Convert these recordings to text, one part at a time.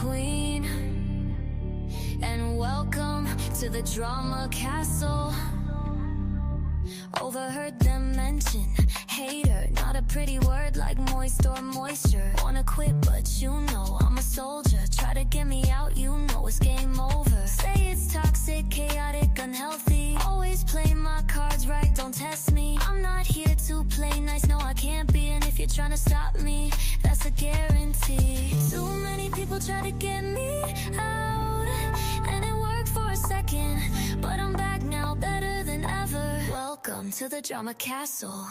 queen, and welcome to the drama castle. Overheard them mention hater, not a pretty word like moist or moisture. Wanna quit but you know I'm a soldier. Try to get me out, you know it's game over. Say it's toxic, chaotic, unhealthy. Always play my cards right, don't test me. I'm not here to play nice, no I can't be. And if you're trying to stop me, that's a guarantee. Too many people try to get me out, and it worked for a second, but I'm back now, better than ever. Welcome to the drama castle.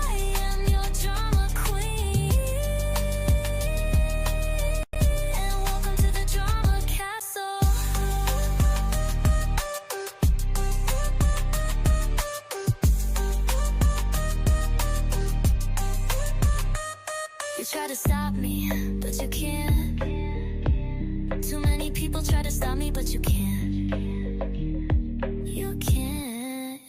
I am your drama queen, and welcome to the drama castle. You try to stop me, but you can't. Too many people try to stop me, but you can't. You can't.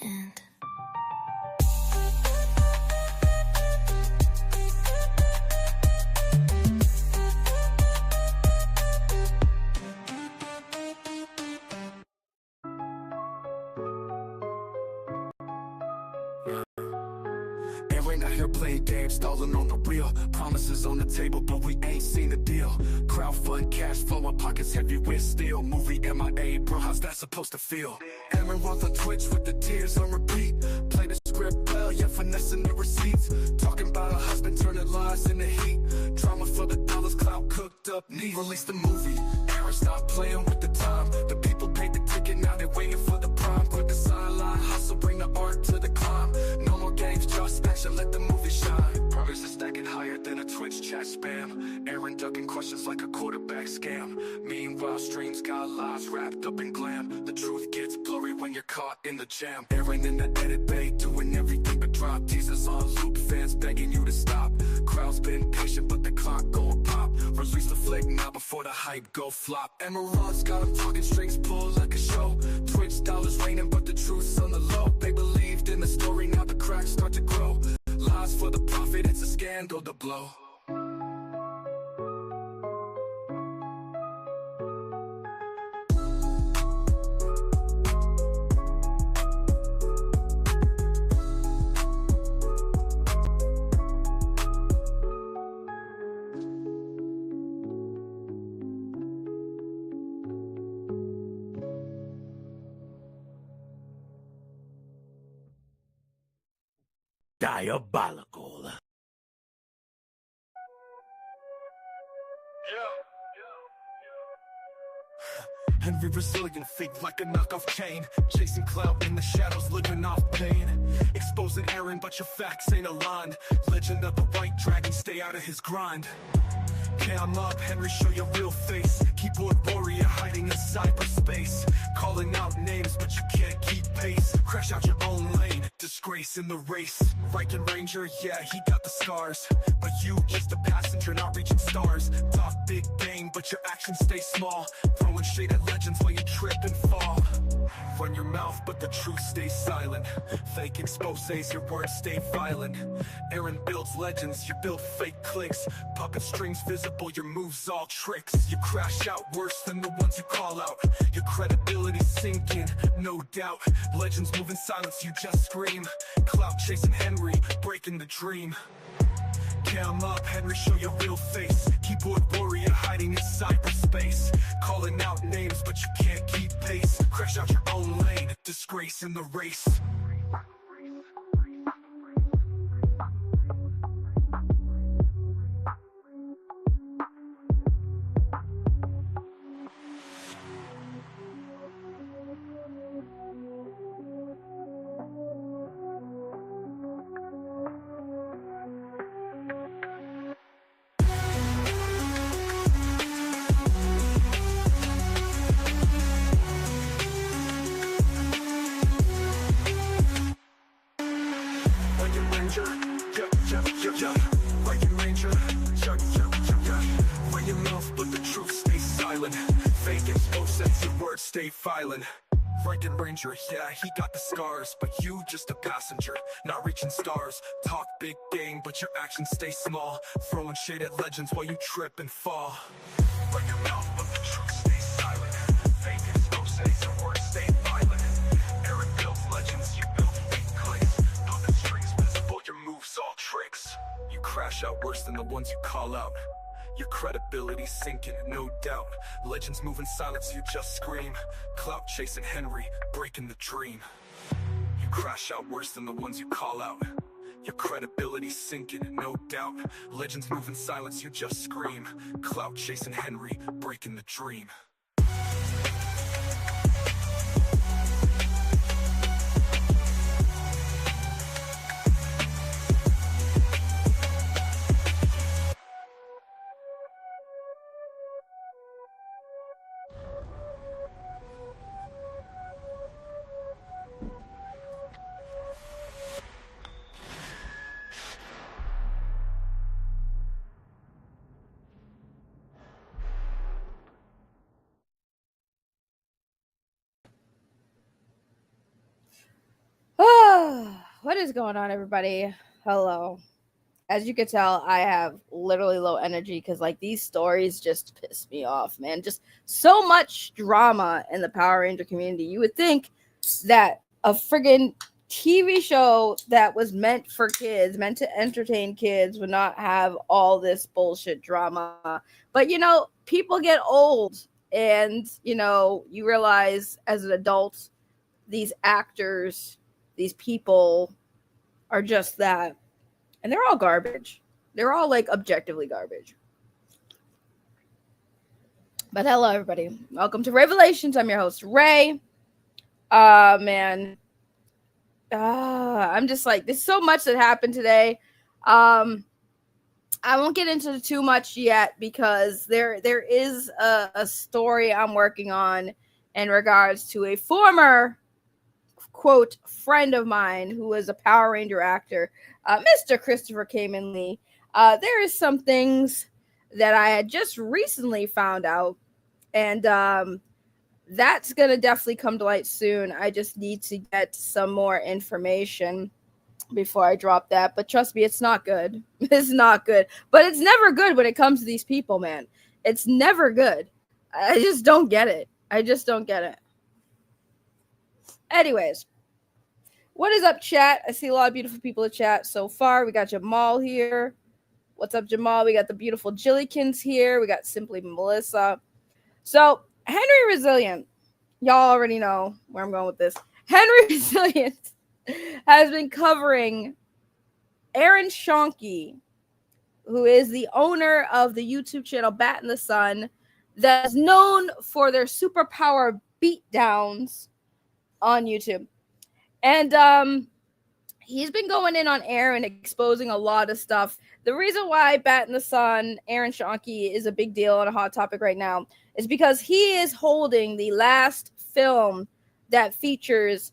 Aaron out here playing games, stalling on the real. Promises on the table, but we ain't seen the deal. Crowdfund, cash flow, my pockets heavy with steel. Movie MIA, bro, how's that supposed to feel? Aaron Roth on Twitch with the tears on repeat. Play the script well, yeah, finessing the receipts. Talking about a husband turning lies in the heat. Drama for the dollars, clout cooked up neat. Release the movie, Aaron stopped playing with the time. The people paid the ticket, now they're waiting for the prime. Quit the sideline, hustle, bring the art to the climb. No more games, just action, let the movie shine. Progress is stacking higher than a Twitch chat spam. Aaron ducking questions like a quarterback scam. Meanwhile, streams got lives wrapped up in glam. The truth gets blurry when you're caught in the jam. Aaron in the edit bay, doing everything but drop teasers on loop, fans begging you to stop. Crowd's been patient, but the clock gon' pop. Release the flick now before the hype go flop. Emerald's got them talking, strings pulled like a show. Twitch dollars raining, but the truth's on the low. They believed in the story, now the cracks start to grow. Lies for the profit, it's a scandal to blow. Diabolical. Henry resilient, fake like a knockoff chain. Chasing clout in the shadows, living off pain. Exposing Aaron, but your facts ain't aligned. Legend of the white dragon, stay out of his grind. Cam up, Henry, show your real face. Keyboard warrior hiding in cyberspace. Calling out names, but you can't keep pace. Crash out your own lane, disgrace in the race. Viking Ranger, yeah, he got the scars. But you just a passenger, not reaching stars. Talk big game, but your actions stay small. Throwing shade at legends while you trip and fall. Run your mouth, but the truth stays silent. Fake exposés, your words stay violent. Aaron builds legends, you build fake clicks. Puppet strings visible, your moves all tricks. You crash out worse than the ones you call out. Your credibility's sinking, no doubt. Legends move in silence, you just scream. Clout chasing Henry, breaking the dream. Cam up, Henry, show your real face. Keyboard warrior hiding in cyberspace. Calling out names, but you can't keep pace. Crash out your own lane, disgrace in the race. Viking Ranger, run your mouth, but the truth stays silent. Fake exposed, your words stay violent. Franken Ranger, yeah, he got the scars, but you just a passenger, not reaching stars. Talk big game, but your actions stay small, throwing shade at legends while you trip and fall. Like your mouth, but the truth stays silent. Fake is no cities and words stay violent. Aaron builds legends, you build fake clicks. Put the strings visible, your moves all tricks. You crash out worse than the ones you call out. Your credibility's sinking, no doubt. Legends move in silence, you just scream. Clout chasing Henry, breaking the dream. You crash out worse than the ones you call out. Your credibility's sinking, no doubt. Legends move in silence, you just scream. Clout chasing Henry, breaking the dream. What is going on, everybody? Hello. As you can tell, I have literally low energy because, like, these stories just piss me off, man. Just so much drama in the Power Ranger community. You would think that a friggin' TV show that was meant for kids, meant to entertain kids, would not have all this bullshit drama. But, you know, people get old and, you know, you realize as an adult, these actors, these people are just that. And they're all garbage. They're all, like, objectively garbage. But hello, everybody. Welcome to Revelations. I'm your host, Ray. Man. I'm just like, there's so much that happened today. I won't get into too much yet because there is a story I'm working on in regards to a former, quote, friend of mine who was a Power Ranger actor, Mr. Christopher Kamen Lee. There is some things that I had just recently found out, and that's going to definitely come to light soon. I just need to get some more information before I drop that, but trust me, it's not good. It's not good, but it's never good when it comes to these people, man. It's never good. I just don't get it. Anyways, what is up, chat? I see a lot of beautiful people in chat so far. We got Jamal here. What's up, Jamal? We got the beautiful Jillykins here. We got Simply Melissa. So, Henry Resilient, y'all already know where I'm going with this. Henry Resilient has been covering Aaron Schoenke, who is the owner of the YouTube channel Bat in the Sun, that is known for their superpower beatdowns on YouTube. And he's been going in on Aaron, exposing a lot of stuff. The reason why Bat in the Sun, Aaron Schoenke, is a big deal and a hot topic right now is because he is holding the last film that features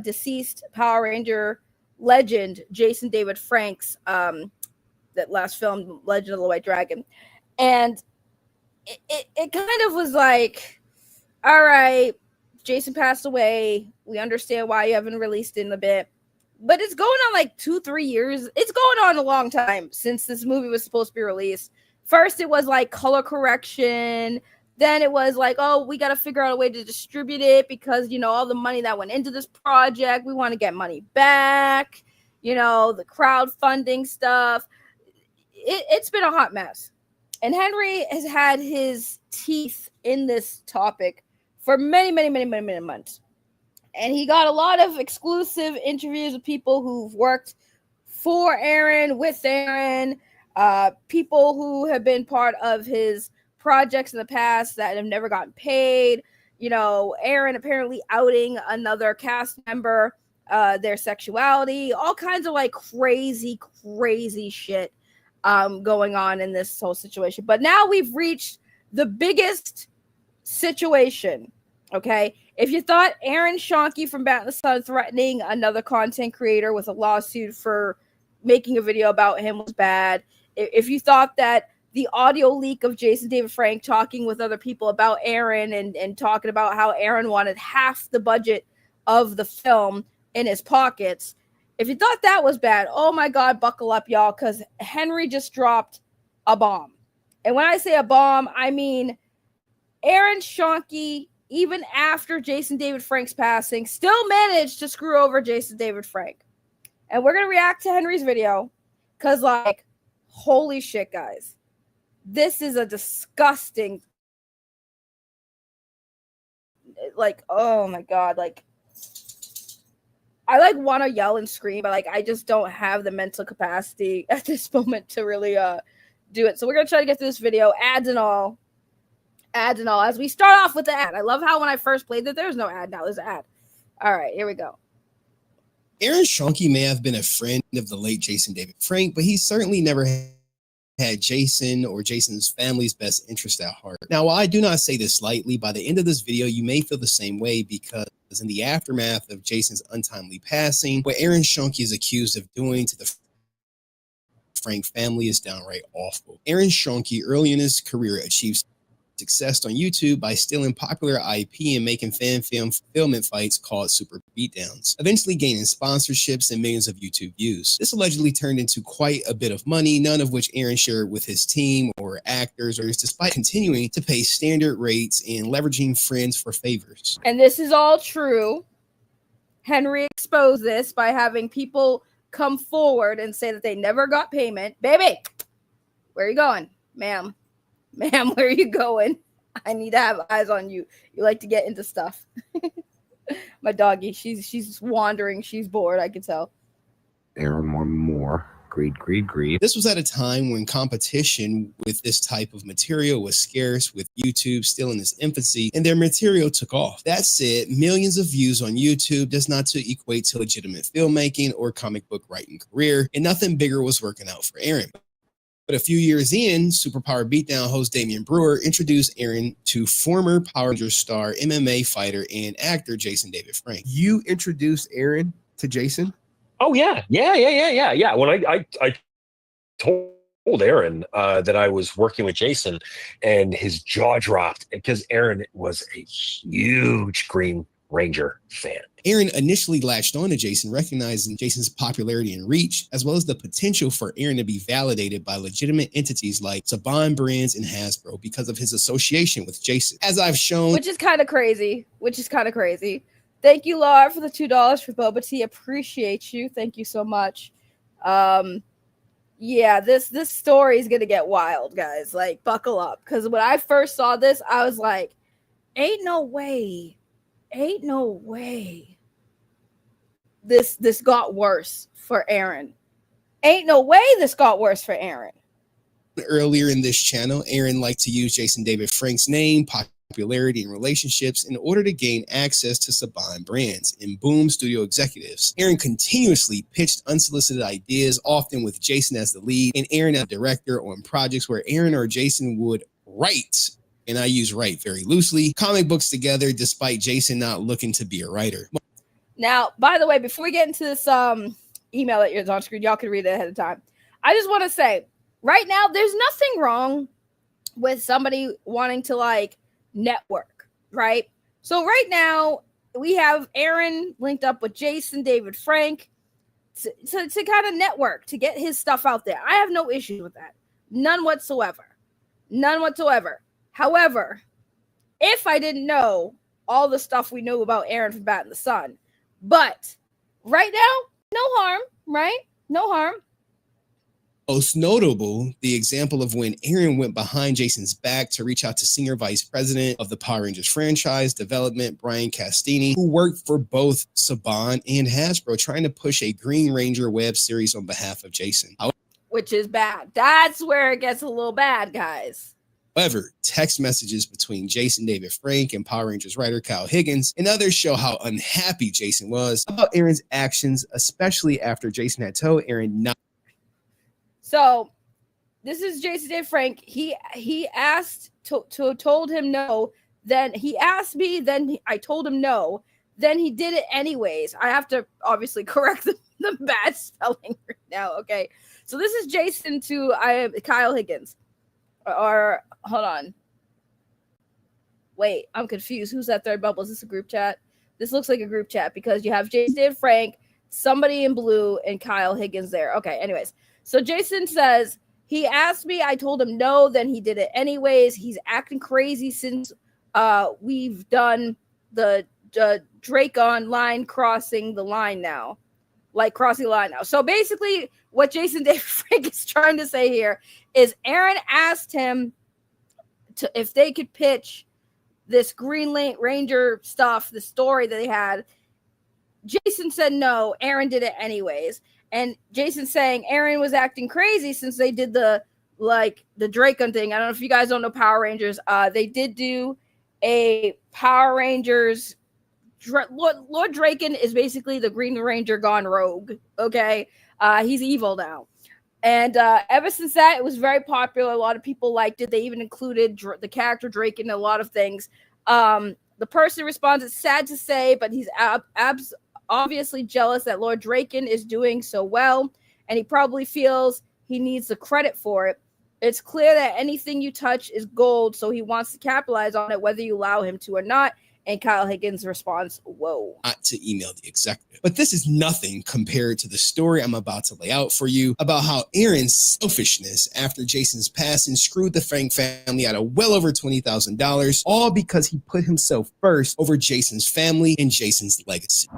deceased Power Ranger legend Jason David Frank's that last film, Legend of the White Dragon. And it kind of was like, all right, Jason passed away. We understand why you haven't released it in a bit. But it's going on like 2-3 years. It's going on a long time since this movie was supposed to be released. First, it was like color correction. Then it was like, oh, we got to figure out a way to distribute it because, you know, all the money that went into this project, we want to get money back. You know, the crowdfunding stuff. It's been a hot mess. And Henry has had his teeth in this topic for many months. And he got a lot of exclusive interviews with people who've worked for Aaron, with Aaron, people who have been part of his projects in the past that have never gotten paid. You know, Aaron apparently outing another cast member, their sexuality, all kinds of like crazy shit going on in this whole situation. But now we've reached the biggest situation, okay? If you thought Aaron Schoenke from Bat in the Sun threatening another content creator with a lawsuit for making a video about him was bad, if you thought that the audio leak of Jason David Frank talking with other people about Aaron and talking about how Aaron wanted half the budget of the film in his pockets. If you thought that was bad, oh my God, buckle up, y'all, because Henry just dropped a bomb. And when I say a bomb, I mean Aaron Schoenke, even after Jason David Frank's passing, still managed to screw over Jason David Frank. And we're going to react to Henry's video because, like, holy shit, guys. This is a disgusting, like, oh my God, like, I like want to yell and scream, but like I just don't have the mental capacity at this moment to really do it. So we're gonna try to get through this video, ads and all, as we start off with the ad. I love how when I first played it, there's no ad. Now there's an ad. All right, here we go. Aaron Schoenke may have been a friend of the late Jason David Frank, but he certainly never had Jason or Jason's family's best interest at heart. Now, while I do not say this lightly, by the end of this video, you may feel the same way because in the aftermath of Jason's untimely passing, what Aaron Schoenke is accused of doing to the Frank family is downright awful. Aaron Schoenke, early in his career, achieved success on YouTube by stealing popular IP and making fan film fulfillment fights called Super Beatdowns, eventually gaining sponsorships and millions of YouTube views. This allegedly turned into quite a bit of money, none of which Aaron shared with his team or actors, or despite continuing to pay standard rates and leveraging friends for favors. And this is all true. Henry exposed this by having people come forward and say that they never got payment. Baby, where are you going? Ma'am, where are you going? I need to have eyes on you. You like to get into stuff. My doggy, she's wandering. She's bored, I can tell. Aaron, one more. Greed. This was at a time when competition with this type of material was scarce, with YouTube still in its infancy, and their material took off. That said, millions of views on YouTube does not equate to legitimate filmmaking or comic book writing career, and nothing bigger was working out for Aaron. But a few years in, Superpower Beatdown host Damian Brewer introduced Aaron to former Power Rangers star, MMA fighter, and actor Jason David Frank. You introduced Aaron to Jason? Oh, yeah. When I told Aaron that I was working with Jason, and his jaw dropped because Aaron was a huge Green Ranger fan. Aaron initially latched on to Jason, recognizing Jason's popularity and reach, as well as the potential for Aaron to be validated by legitimate entities like Saban Brands and Hasbro because of his association with Jason. As I've shown, Which is kind of crazy. Thank you, Laura, for the $2 for Boba Tea. Appreciate you. Thank you so much. Yeah, this story is gonna get wild, guys. Like, buckle up, because when I first saw this, I was like, ain't no way this got worse for Aaron. Earlier in this channel, Aaron liked to use Jason David Frank's name, popularity, and relationships in order to gain access to Saban Brands and Boom Studio executives. Aaron continuously pitched unsolicited ideas, often with Jason as the lead, and Aaron as director on projects where Aaron or Jason would write, and I use write very loosely, comic books together, despite Jason not looking to be a writer. Now, by the way, before we get into this email that is on screen, y'all can read it ahead of time. I just want to say, right now, there's nothing wrong with somebody wanting to, like, network, right? So right now, we have Aaron linked up with Jason David Frank to kind of network, to get his stuff out there. I have no issue with that. None whatsoever. However, if I didn't know all the stuff we knew about Aaron from Bat in the Sun, but right now, no harm, right? No harm. Most notable, the example of when Aaron went behind Jason's back to reach out to Senior Vice President of the Power Rangers franchise development, Brian Castini, who worked for both Saban and Hasbro, trying to push a Green Ranger web series on behalf of Jason. Which is bad. That's where it gets a little bad, guys. However, text messages between Jason David Frank and Power Rangers writer Kyle Higgins and others show how unhappy Jason was about Aaron's actions, especially after Jason had told Aaron not. So, this is Jason David Frank. He asked told him no. Then he asked me. Then I told him no. Then he did it anyways. I have to obviously correct the bad spelling right now. Okay, so this is Jason to Kyle Higgins. Or hold on. Wait, I'm confused. Who's that third bubble? Is this a group chat? This looks like a group chat because you have Jason and Frank, somebody in blue, and Kyle Higgins there. Okay, anyways. So Jason says, he asked me, I told him no, then he did it anyways. He's acting crazy since we've done the Drake on line crossing the line now. Like crossing the line now. So basically what Jason David Frank is trying to say here is Aaron asked him to if they could pitch this Green Ranger stuff, the story that they had. Jason said no. Aaron did it anyways. And Jason saying Aaron was acting crazy since they did the Dracon thing. I don't know if you guys don't know Power Rangers. They did do a Power Rangers. Lord Dracon is basically the Green Ranger gone rogue. Okay. He's evil now. And ever since that, it was very popular. A lot of people liked it. They even included the character Drake in a lot of things. The person responds, it's sad to say, but he's obviously jealous that Lord Dracon is doing so well, and he probably feels he needs the credit for it. It's clear that anything you touch is gold, so he wants to capitalize on it, whether you allow him to or not. And Kyle Higgins responds, whoa. Not to email the executive. But this is nothing compared to the story I'm about to lay out for you about how Aaron's selfishness after Jason's passing screwed the Frank family out of well over $20,000, all because he put himself first over Jason's family and Jason's legacy.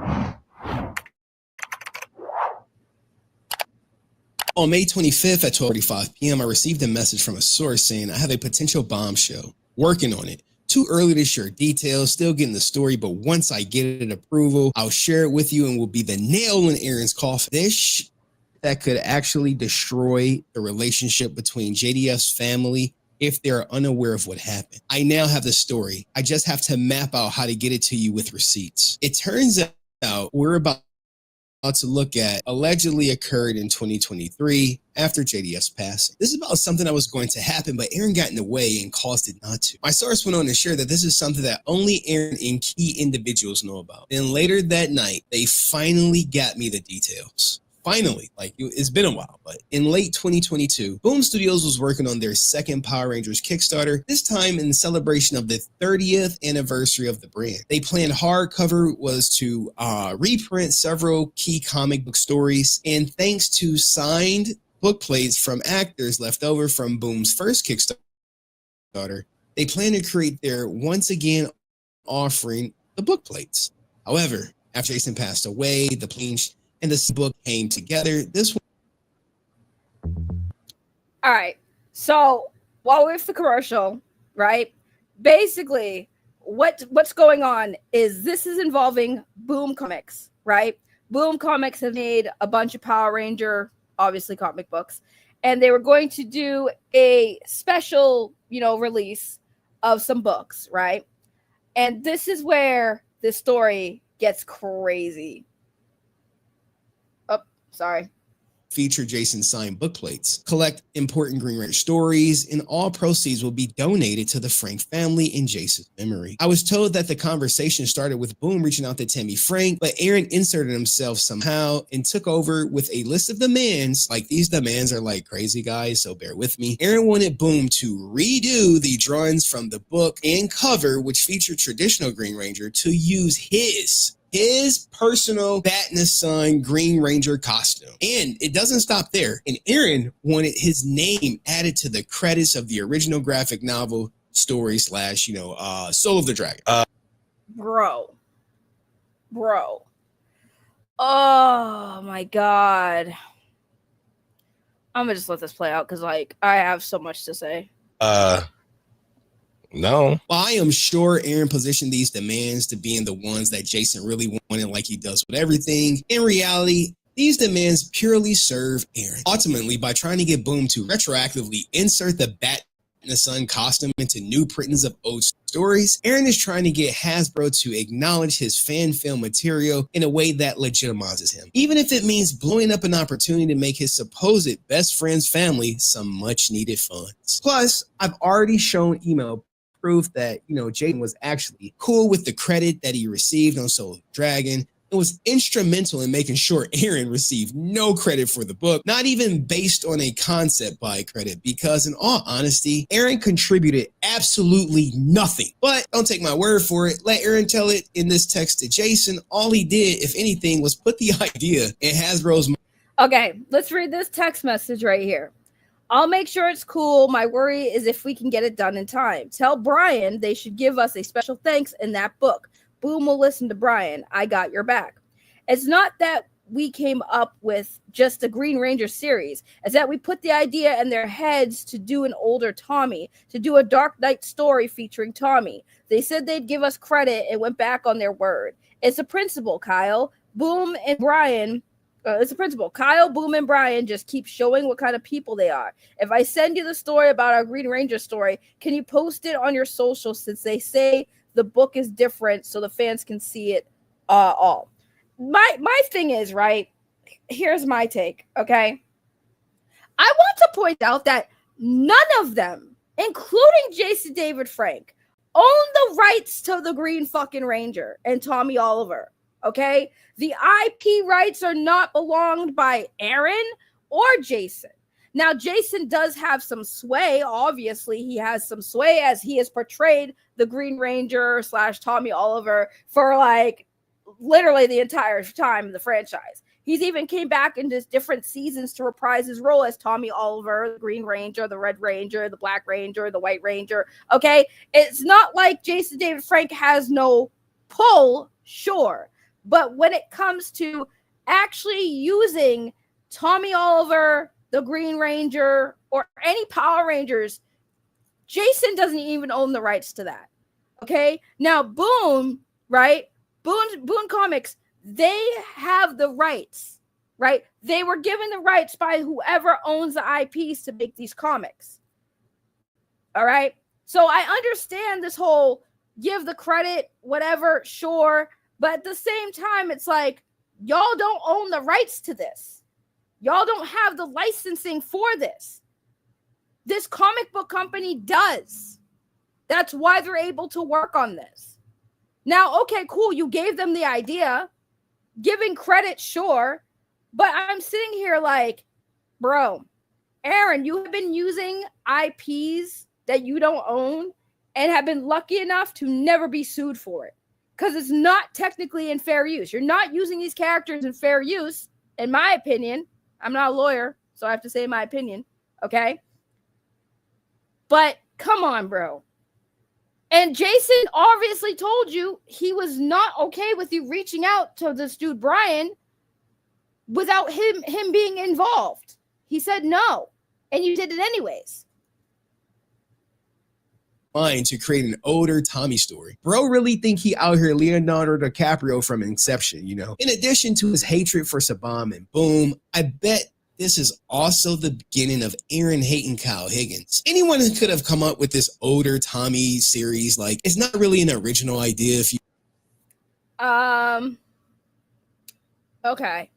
On May 25th at 12:45 p.m., I received a message from a source saying I have a potential bombshell. Working on it. Too early to share details, still getting the story, but once I get it approval, I'll share it with you and will be the nail in Aaron's coffin. This that could actually destroy the relationship between JDF's family if they're unaware of what happened. I now have the story. I just have to map out how to get it to you with receipts. It turns out we're about to look at allegedly occurred in 2023 after JDF's passing. This is about something that was going to happen, but Aaron got in the way and caused it not to. My source went on to share that this is something that only Aaron and key individuals know about. Then later that night, they finally got me the details. Finally, it's been a while, but in late 2022, Boom Studios was working on their second Power Rangers Kickstarter, this time in celebration of the 30th anniversary of the brand. They planned hardcover was to reprint several key comic book stories, and thanks to signed book plates from actors left over from Boom's first Kickstarter, they plan to create their once again offering the book plates. However, after Jason passed away, the planes and this book came together. This one. All right. So while we're with the commercial, right? Basically, what's going on is this is involving Boom Comics, right? Boom Comics have made a bunch of Power Ranger, obviously comic books, and they were going to do a special, release of some books, right? And this is where the story gets crazy. Sorry. Feature Jason signed book plates, collect important Green Ranger stories, and all proceeds will be donated to the Frank family in Jason's memory. I was told that the conversation started with Boom reaching out to Tammy Frank, but Aaron inserted himself somehow and took over with a list of demands. These demands are like crazy, guys, so bear with me. Aaron wanted Boom to redo the drawings from the book and cover, which featured traditional Green Ranger, to use his personal Bat in the Sun Green Ranger costume. And it doesn't stop there. And Aaron wanted his name added to the credits of the original graphic novel story / Soul of the Dragon. Bro. Oh my God. I'm gonna just let this play out because I have so much to say. No. Well, I am sure Aaron positioned these demands to being the ones that Jason really wanted, like he does with everything. In reality, these demands purely serve Aaron. Ultimately, by trying to get Boom to retroactively insert the Bat in the Sun costume into new printings of old stories, Aaron is trying to get Hasbro to acknowledge his fan film material in a way that legitimizes him, even if it means blowing up an opportunity to make his supposed best friend's family some much needed funds. Plus, I've already shown email proof that, Jaden was actually cool with the credit that he received on Soul of the Dragon, and was instrumental in making sure Aaron received no credit for the book, not even based on a concept by credit, because in all honesty, Aaron contributed absolutely nothing. But don't take my word for it. Let Aaron tell it in this text to Jason. All he did, if anything, was put the idea in Hasbro's mind. Okay, let's read this text message right here. I'll make sure it's cool. My worry is if we can get it done in time. Tell Brian they should give us a special thanks in that book. Boom will listen to Brian. I got your back. It's not that we came up with just the Green Ranger series. It's that we put the idea in their heads to do an older Tommy, to do a Dark Knight story featuring Tommy. They said they'd give us credit and went back on their word. It's a principle, Kyle. Boom and Brian. It's a principle. Kyle, Boom, and Brian just keep showing what kind of people they are. If I send you the story about our Green Ranger story, can you post it on your social since they say the book is different so the fans can see it all? My thing is, right, here's my take, okay? I want to point out that none of them, including Jason David Frank, own the rights to the Green fucking Ranger and Tommy Oliver. Okay, the IP rights are not belonged by Aaron or Jason. Now, Jason does have some sway. Obviously, he has some sway as he has portrayed the Green Ranger / Tommy Oliver for like literally the entire time of the franchise. He's even came back into different seasons to reprise his role as Tommy Oliver, the Green Ranger, the Red Ranger, the Black Ranger, the White Ranger. Okay, it's not like Jason David Frank has no pull, sure. But when it comes to actually using Tommy Oliver, the Green Ranger, or any Power Rangers, Jason doesn't even own the rights to that. Okay? Now, Boom, right? Boom Comics, they have the rights, right? They were given the rights by whoever owns the IPs to make these comics. All right? So I understand this whole give the credit, whatever, sure. But at the same time, it's like, y'all don't own the rights to this. Y'all don't have the licensing for this. This comic book company does. That's why they're able to work on this. Now, okay, cool. You gave them the idea. Giving credit, sure. But I'm sitting here like, bro, Aaron, you have been using IPs that you don't own and have been lucky enough to never be sued for it. Because it's not technically in fair use. You're not using these characters in fair use, in my opinion. I'm not a lawyer, so I have to say my opinion, okay? But come on, bro. And Jason obviously told you he was not okay with you reaching out to this dude, Brian, without him being involved. He said no, and you did it anyways. To create an older Tommy story. Bro really think he out here Leonardo DiCaprio from Inception, you know? In addition to his hatred for Saban and Boom, I bet this is also the beginning of Aaron hating Kyle Higgins. Anyone could have come up with this older Tommy series. Like, it's not really an original idea if you... Okay.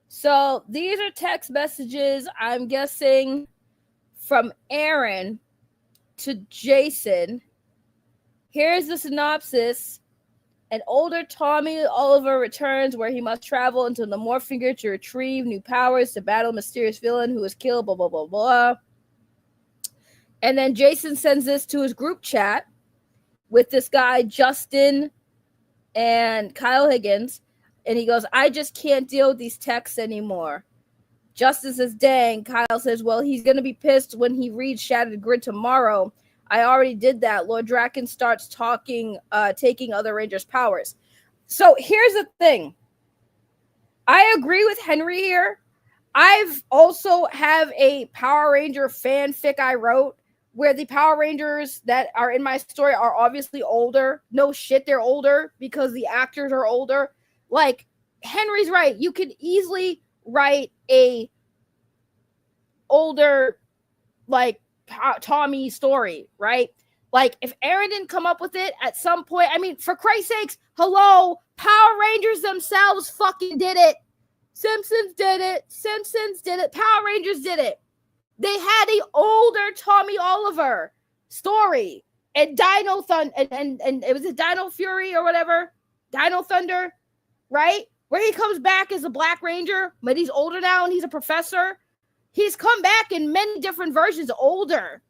So these are text messages, I'm guessing, from Aaron to Jason. Here's the synopsis. An older Tommy Oliver returns where he must travel into the Morphinger to retrieve new powers to battle a mysterious villain who was killed, blah, blah, blah, blah. And then Jason sends this to his group chat with this guy, Justin and Kyle Higgins. And he goes, I just can't deal with these texts anymore. Justin says, dang. Kyle says, well, he's going to be pissed when he reads Shattered Grid tomorrow. I already did that. Lord Draken starts taking other Rangers' powers. So here's the thing. I agree with Henry here. I've also have a Power Ranger fanfic I wrote where the Power Rangers that are in my story are obviously older. No shit, they're older because the actors are older. Like, Henry's right. You could easily write a older, like, Tommy story, right? Like, if Aaron didn't come up with it at some point, I mean, for Christ's sakes, hello, Power Rangers themselves fucking did it. Simpsons did it. Power Rangers did it. They had a older Tommy Oliver story and Dino Thunder and it was a Dino Fury or whatever, Dino Thunder, right? Where he comes back as a Black Ranger, but he's older now and he's a professor. He's come back in many different versions older.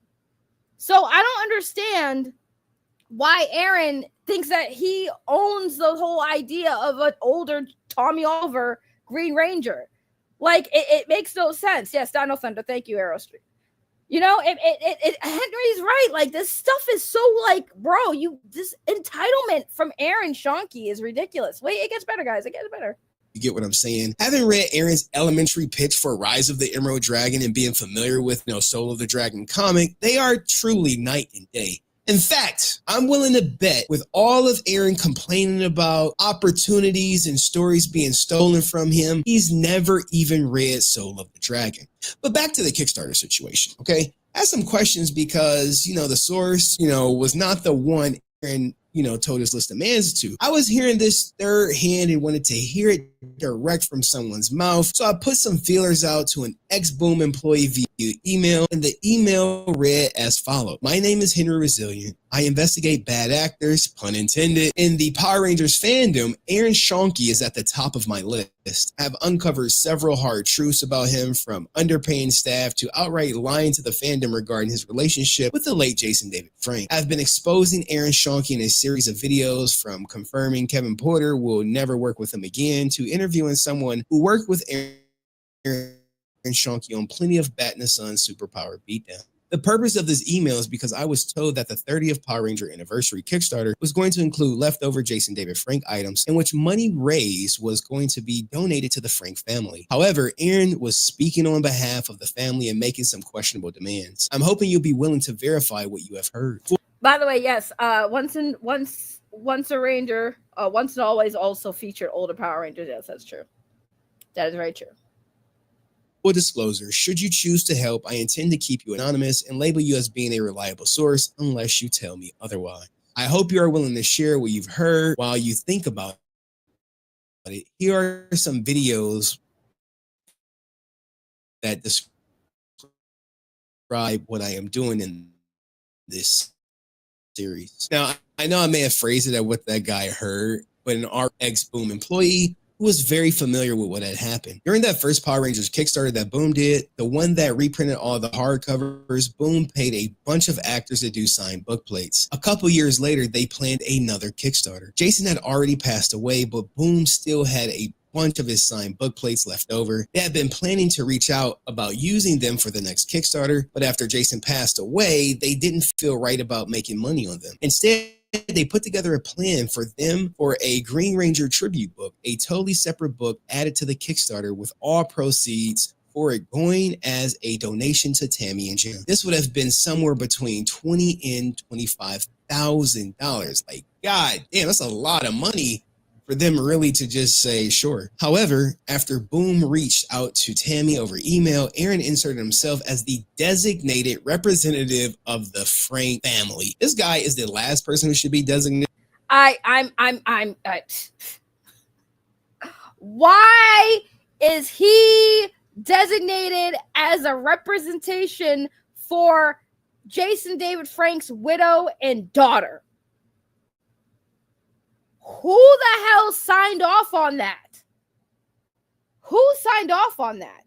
So I don't understand why Aaron thinks that he owns the whole idea of an older Tommy Oliver Green Ranger. Like, it makes no sense. Yes, Dino Thunder. Thank you, Arrow Street. You know, Henry's right. Like, this stuff is so, like, bro, this entitlement from Aaron Schoenke is ridiculous. Wait, it gets better, guys. It gets better. You get what I'm saying? Having read Aaron's elementary pitch for Rise of the Emerald Dragon and being familiar with, Soul of the Dragon comic, they are truly night and day. In fact, I'm willing to bet with all of Aaron complaining about opportunities and stories being stolen from him, he's never even read Soul of the Dragon. But back to the Kickstarter situation, okay? I have some questions because, the source, was not the one Aaron, told his list of demands to. I was hearing this third hand and wanted to hear it direct from someone's mouth. So I put some feelers out to an ex-Boom employee via email, and the email read as follows. My name is Henry Resilient. I investigate bad actors, pun intended. In the Power Rangers fandom, Aaron Schoenke is at the top of my list. I've uncovered several hard truths about him, from underpaying staff to outright lying to the fandom regarding his relationship with the late Jason David Frank. I've been exposing Aaron Schoenke in a series of videos, from confirming Kevin Porter will never work with him again to interviewing someone who worked with Aaron Schoenke on plenty of Bat in the Sun superpower beatdown. The purpose of this email is because I was told that the 30th Power Ranger Anniversary Kickstarter was going to include leftover Jason David Frank items, in which money raised was going to be donated to the Frank family. However, Aaron was speaking on behalf of the family and making some questionable demands. I'm hoping you'll be willing to verify what you have heard. By the way, yes, once a Ranger, once and always also featured older Power Rangers. Yes, that's true. That is very true. Full disclosure, should you choose to help, I intend to keep you anonymous and label you as being a reliable source unless you tell me otherwise. I hope you are willing to share what you've heard while you think about it. Here are some videos that describe what I am doing in this series. Now, I know I may have phrased it at what that guy heard, but an ex-Boom employee who was very familiar with what had happened. During that first Power Rangers Kickstarter that Boom did, the one that reprinted all the hardcovers, Boom paid a bunch of actors to do signed book plates. A couple years later, they planned another Kickstarter. Jason had already passed away, but Boom still had a bunch of his signed book plates left over. They had been planning to reach out about using them for the next Kickstarter, but after Jason passed away, they didn't feel right about making money on them. Instead, they put together a plan for them for a Green Ranger tribute book, a totally separate book added to the Kickstarter, with all proceeds for it going as a donation to Tammy and Jim. This would have been somewhere between $20,000 and $25,000. Like, God damn, that's a lot of money for them really to just say sure. However, after Boom reached out to Tammy over email, Aaron inserted himself as the designated representative of the Frank family. This guy is the last person who should be designated. Why is he designated as a representation for Jason David Frank's widow and daughter? Who the hell signed off on that? Who signed off on that?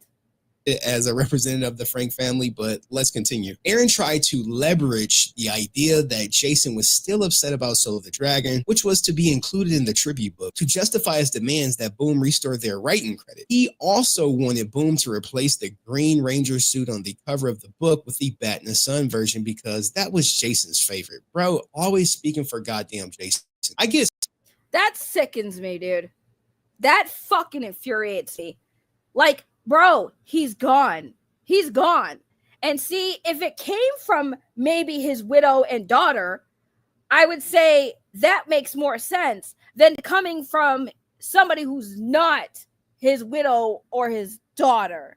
As a representative of the Frank family, but let's continue. Aaron tried to leverage the idea that Jason was still upset about Soul of the Dragon, which was to be included in the tribute book, to justify his demands that Boom restore their writing credit. He also wanted Boom to replace the Green Ranger suit on the cover of the book with the Bat in the Sun version, because that was Jason's favorite. Bro, always speaking for goddamn Jason. I guess that sickens me, dude. That fucking infuriates me. Like, bro, he's gone. He's gone. And see, if it came from maybe his widow and daughter, I would say that makes more sense than coming from somebody who's not his widow or his daughter.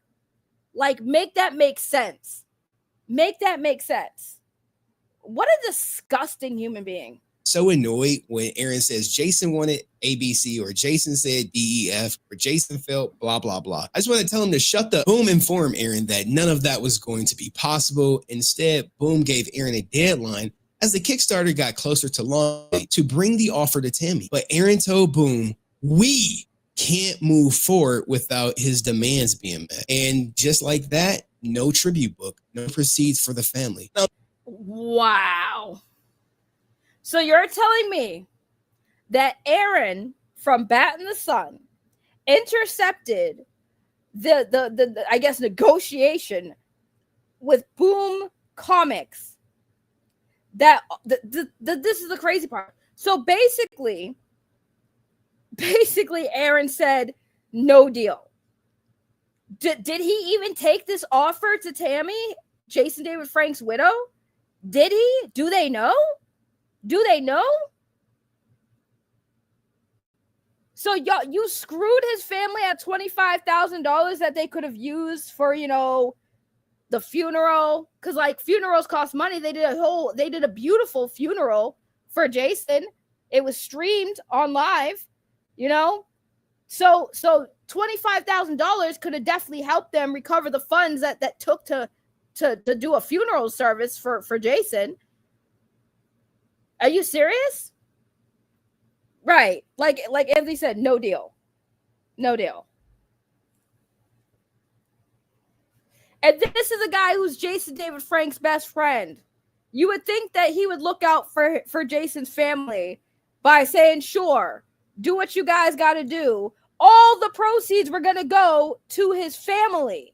Like, make that make sense. Make that make sense. What a disgusting human being. So annoyed when Aaron says Jason wanted ABC, or Jason said DEF, or Jason felt blah, blah, blah. I just want to tell him to shut the Boom informed Aaron that none of that was going to be possible. Instead, Boom gave Aaron a deadline as the Kickstarter got closer to launch to bring the offer to Tammy. But Aaron told Boom, we can't move forward without his demands being met. And just like that, no tribute book, no proceeds for the family. Now, wow. So you're telling me that Aaron from Bat in the Sun intercepted the I guess negotiation with Boom Comics. That this is the crazy part. So basically Aaron said no deal. Did he even take this offer to Tammy, Jason David Frank's widow? Did he? Do they know? Do they know? So you screwed his family at $25,000 that they could have used for, you know, the funeral, because like funerals cost money. They did a beautiful funeral for Jason. It was streamed on live, you know. So $25,000 could have definitely helped them recover the funds that took to do a funeral service for Jason. Are you serious? Right. Like Anthony said, no deal. No deal. And this is a guy who's Jason David Frank's best friend. You would think that he would look out for Jason's family by saying, sure, do what you guys got to do. All the proceeds were going to go to his family.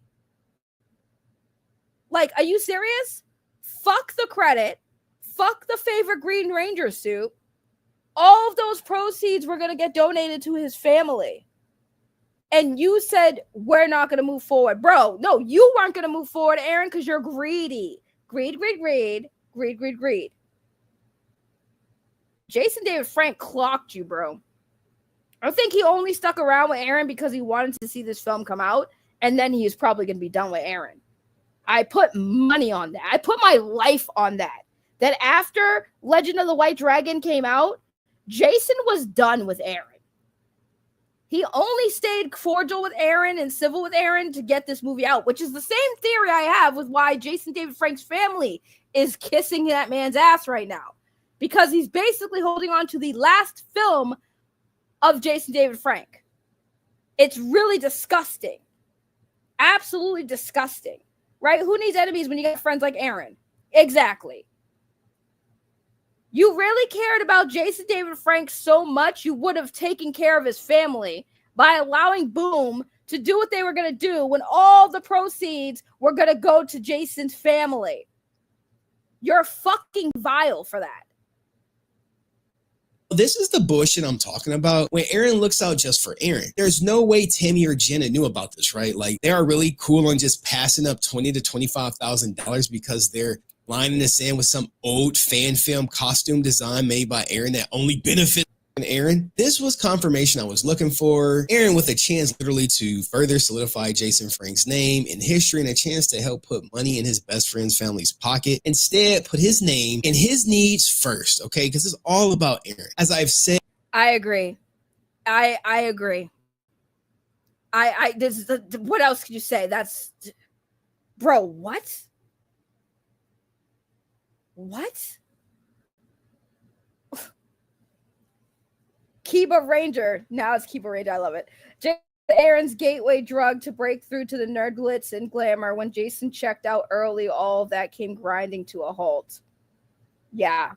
Like, are you serious? Fuck the credit. Fuck the favorite Green Ranger suit. All of those proceeds were going to get donated to his family. And you said, we're not going to move forward. Bro, no, you weren't going to move forward, Aaron, because you're greedy. Greed. Jason David Frank clocked you, bro. I think he only stuck around with Aaron because he wanted to see this film come out, and then he is probably going to be done with Aaron. I put money on that. I put my life on that. That after Legend of the White Dragon came out, Jason was done with Aaron. He only stayed cordial with Aaron and civil with Aaron to get this movie out, which is the same theory I have with why Jason David Frank's family is kissing that man's ass right now. Because he's basically holding on to the last film of Jason David Frank. It's really disgusting. Absolutely disgusting. Right? Who needs enemies when you got friends like Aaron? Exactly. You really cared about Jason David Frank so much, you would have taken care of his family by allowing Boom to do what they were going to do when all the proceeds were going to go to Jason's family. You're fucking vile for that. This is the bullshit I'm talking about. When Aaron looks out just for Aaron, there's no way Tammy or Jenna knew about this, right? Like, they are really cool on just passing up $20,000 to $25,000 because they're line in the sand with some old fan film costume design made by Aaron that only benefits Aaron. This was confirmation I was looking for. Aaron with a chance literally to further solidify Jason Frank's name in history and a chance to help put money in his best friend's family's pocket. Instead, put his name and his needs first, okay? Because it's all about Aaron. As I've said. I agree. I agree. This is what else can you say? That's, bro, what? What? Kiba Ranger. Now it's Kiba Ranger. I love it. Aaron's gateway drug to break through to the nerd glitz and glamour. When Jason checked out early, all of that came grinding to a halt. Yeah.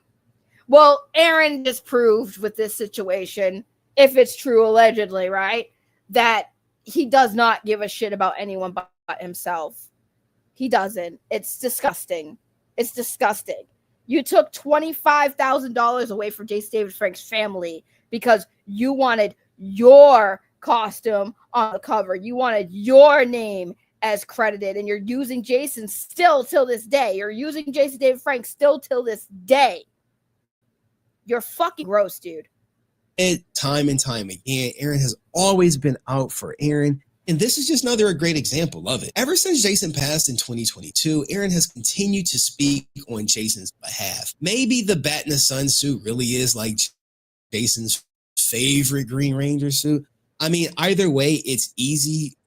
Well, Aaron just proved with this situation, if it's true, allegedly, right, that he does not give a shit about anyone but himself. He doesn't. It's disgusting. It's disgusting. You took $25,000 away from Jason David Frank's family because you wanted your costume on the cover. You wanted your name as credited, and you're using Jason still till this day. You're using Jason David Frank still till this day. You're fucking gross, dude. Time and time again, Aaron has always been out for Aaron. And this is just another great example of it. Ever since Jason passed in 2022, Aaron has continued to speak on Jason's behalf. Maybe the Bat in the Sun suit really is like Jason's favorite Green Ranger suit. I mean, either way, it's easy,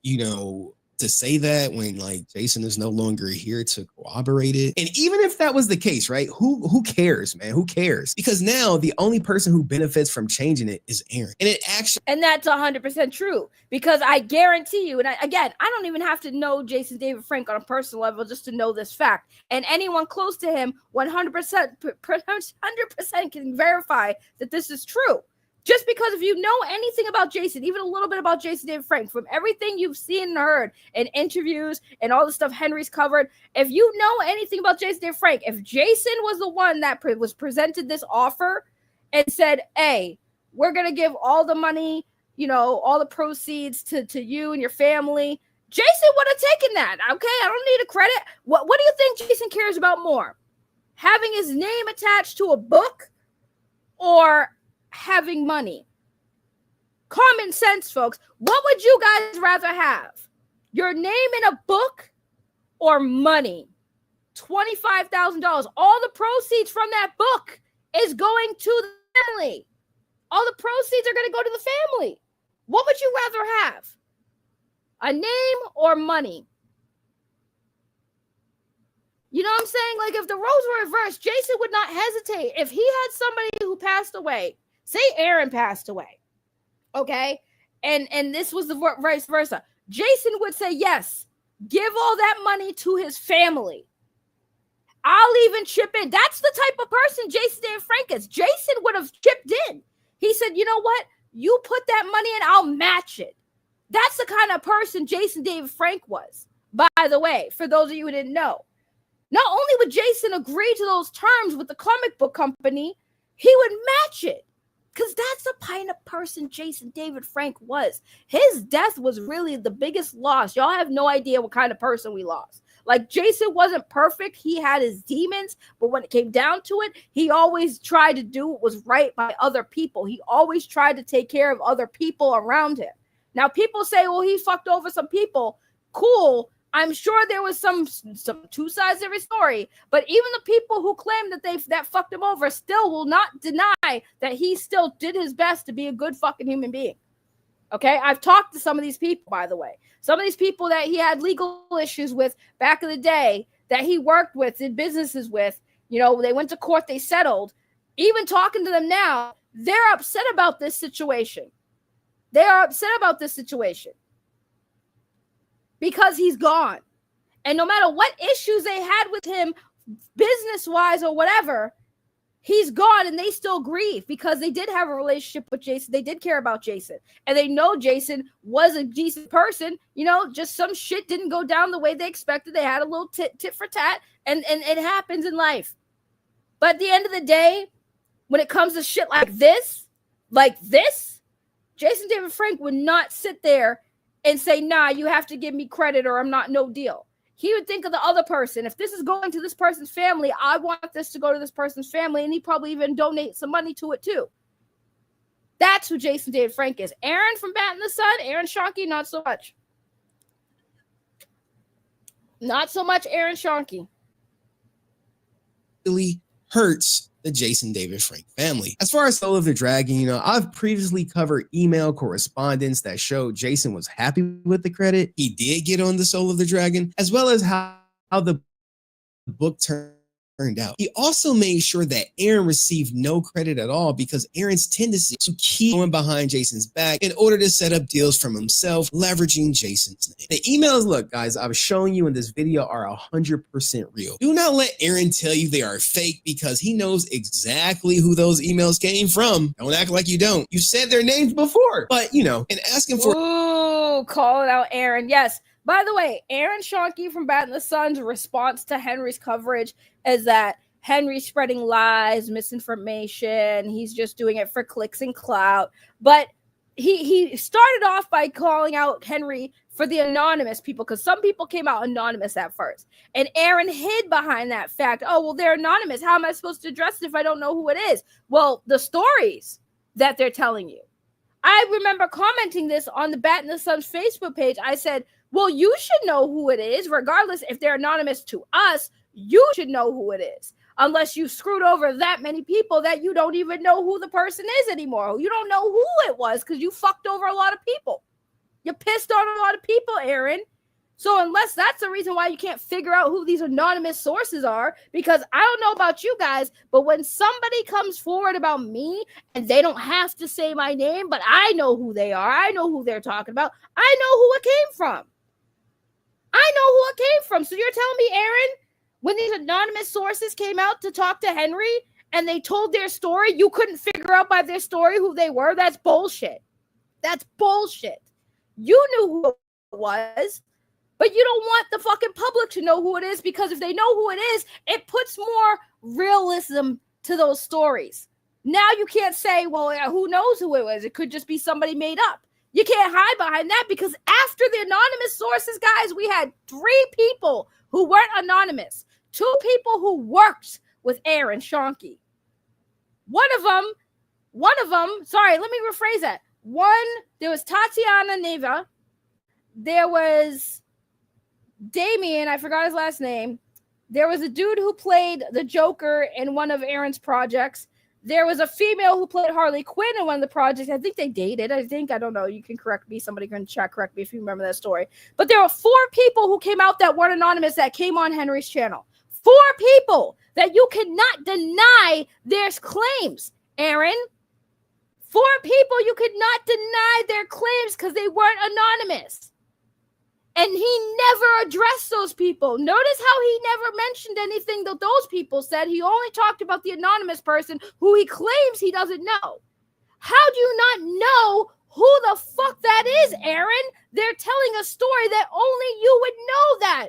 to say that when like Jason is no longer here to corroborate it. And even if that was the case, right? Who cares, man? Who cares? Because now the only person who benefits from changing it is Aaron. And it actually, and that's 100% true, because I guarantee you, and I don't even have to know Jason David Frank on a personal level just to know this fact. And anyone close to him 100% can verify that this is true. Just because if you know anything about Jason, even a little bit about Jason David Frank, from everything you've seen and heard in interviews and all the stuff Henry's covered, if you know anything about Jason David Frank, if Jason was the one that was presented this offer and said, hey, we're going to give all the money, all the proceeds to you and your family, Jason would have taken that. Okay, I don't need a credit. What do you think Jason cares about more? Having his name attached to a book or having money? Common sense, folks. What would you guys rather have? Your name in a book or money? $25,000. All the proceeds from that book is going to the family. All the proceeds are going to go to the family. What would you rather have? A name or money? You know what I'm saying? Like, if the roles were reversed, Jason would not hesitate. If he had somebody who passed away, say Aaron passed away, okay? And this was the vice versa. Jason would say, yes, give all that money to his family. I'll even chip in. That's the type of person Jason David Frank is. Jason would have chipped in. He said, you know what? You put that money in, I'll match it. That's the kind of person Jason David Frank was, by the way, for those of you who didn't know. Not only would Jason agree to those terms with the comic book company, he would match it. Because that's the kind of person Jason David Frank was. His death was really the biggest loss. Y'all have no idea what kind of person we lost. Like, Jason wasn't perfect. He had his demons. But when it came down to it, he always tried to do what was right by other people. He always tried to take care of other people around him. Now, people say, well, he fucked over some people. Cool. I'm sure there was some two sides to every story, but even the people who claim that that fucked him over still will not deny that he still did his best to be a good fucking human being. Okay, I've talked to some of these people, by the way. Some of these people that he had legal issues with back in the day, that he worked with, did businesses with, they went to court, they settled. Even talking to them now, they're upset about this situation. They are upset about this situation. Because he's gone. And no matter what issues they had with him, business-wise or whatever, he's gone, and they still grieve because they did have a relationship with Jason. They did care about Jason. And they know Jason was a decent person. Just some shit didn't go down the way they expected. They had a little tit for tat, and it happens in life. But at the end of the day, when it comes to shit like this, Jason David Frank would not sit there and say, nah, you have to give me credit or I'm not no deal. He would think of the other person. If this is going to this person's family, I want this to go to this person's family, and he probably even donate some money to it too. That's who Jason David Frank is. Aaron from Bat in the Sun, Aaron Schoenke, not so much. Not so much Aaron Schoenke. Really hurts the Jason David Frank family. As far as Soul of the Dragon, I've previously covered email correspondence that showed Jason was happy with the credit he did get on the Soul of the Dragon, as well as how the book turned out. He also made sure that Aaron received no credit at all because Aaron's tendency to keep going behind Jason's back in order to set up deals from himself, leveraging Jason's name. The emails, look, guys, I've shown you in this video are 100% real. Do not let Aaron tell you they are fake because he knows exactly who those emails came from. Don't act like you don't. You said their names before, but and asking for. Ooh, call it out, Aaron. Yes. By the way, Aaron Schoenke from Bat in the Sun's response to Henry's coverage is that Henry's spreading lies, misinformation. He's just doing it for clicks and clout. But he started off by calling out Henry for the anonymous people, because some people came out anonymous at first. And Aaron hid behind that fact. Oh, well, they're anonymous. How am I supposed to address it if I don't know who it is? Well, the stories that they're telling you. I remember commenting this on the Bat in the Sun's Facebook page. I said, well, you should know who it is, regardless if they're anonymous to us. You should know who it is, unless you screwed over that many people that you don't even know who the person is anymore. You don't know who it was because you fucked over a lot of people. You pissed on a lot of people, Aaron. So unless that's the reason why you can't figure out who these anonymous sources are, because I don't know about you guys, but when somebody comes forward about me and they don't have to say my name, but I know who they are, I know who they're talking about, I know who it came from. I know who it came from. So you're telling me, Aaron, when these anonymous sources came out to talk to Henry and they told their story, you couldn't figure out by their story who they were? That's bullshit. That's bullshit. You knew who it was. But you don't want the fucking public to know who it is, because if they know who it is, it puts more realism to those stories. Now you can't say, well, who knows who it was? It could just be somebody made up. You can't hide behind that, because after the anonymous sources, guys, we had 3 people who weren't anonymous. 2 people who worked with Aaron Schoenke. One of them, sorry, let me rephrase that. There was Tatiana Neva. There was Damien, I forgot his last name. There was a dude who played the Joker in one of Aaron's projects. There was a female who played Harley Quinn in one of the projects. I think they dated. I don't know. You can correct me. Somebody can correct me if you remember that story. But there were 4 people who came out that weren't anonymous that came on Henry's channel. 4 people that you cannot deny their claims, Aaron. 4 people you could not deny their claims because they weren't anonymous. And he never addressed those people. Notice how he never mentioned anything that those people said. He only talked about the anonymous person who he claims he doesn't know. How do you not know who the fuck that is, Aaron? They're telling a story that only you would know that.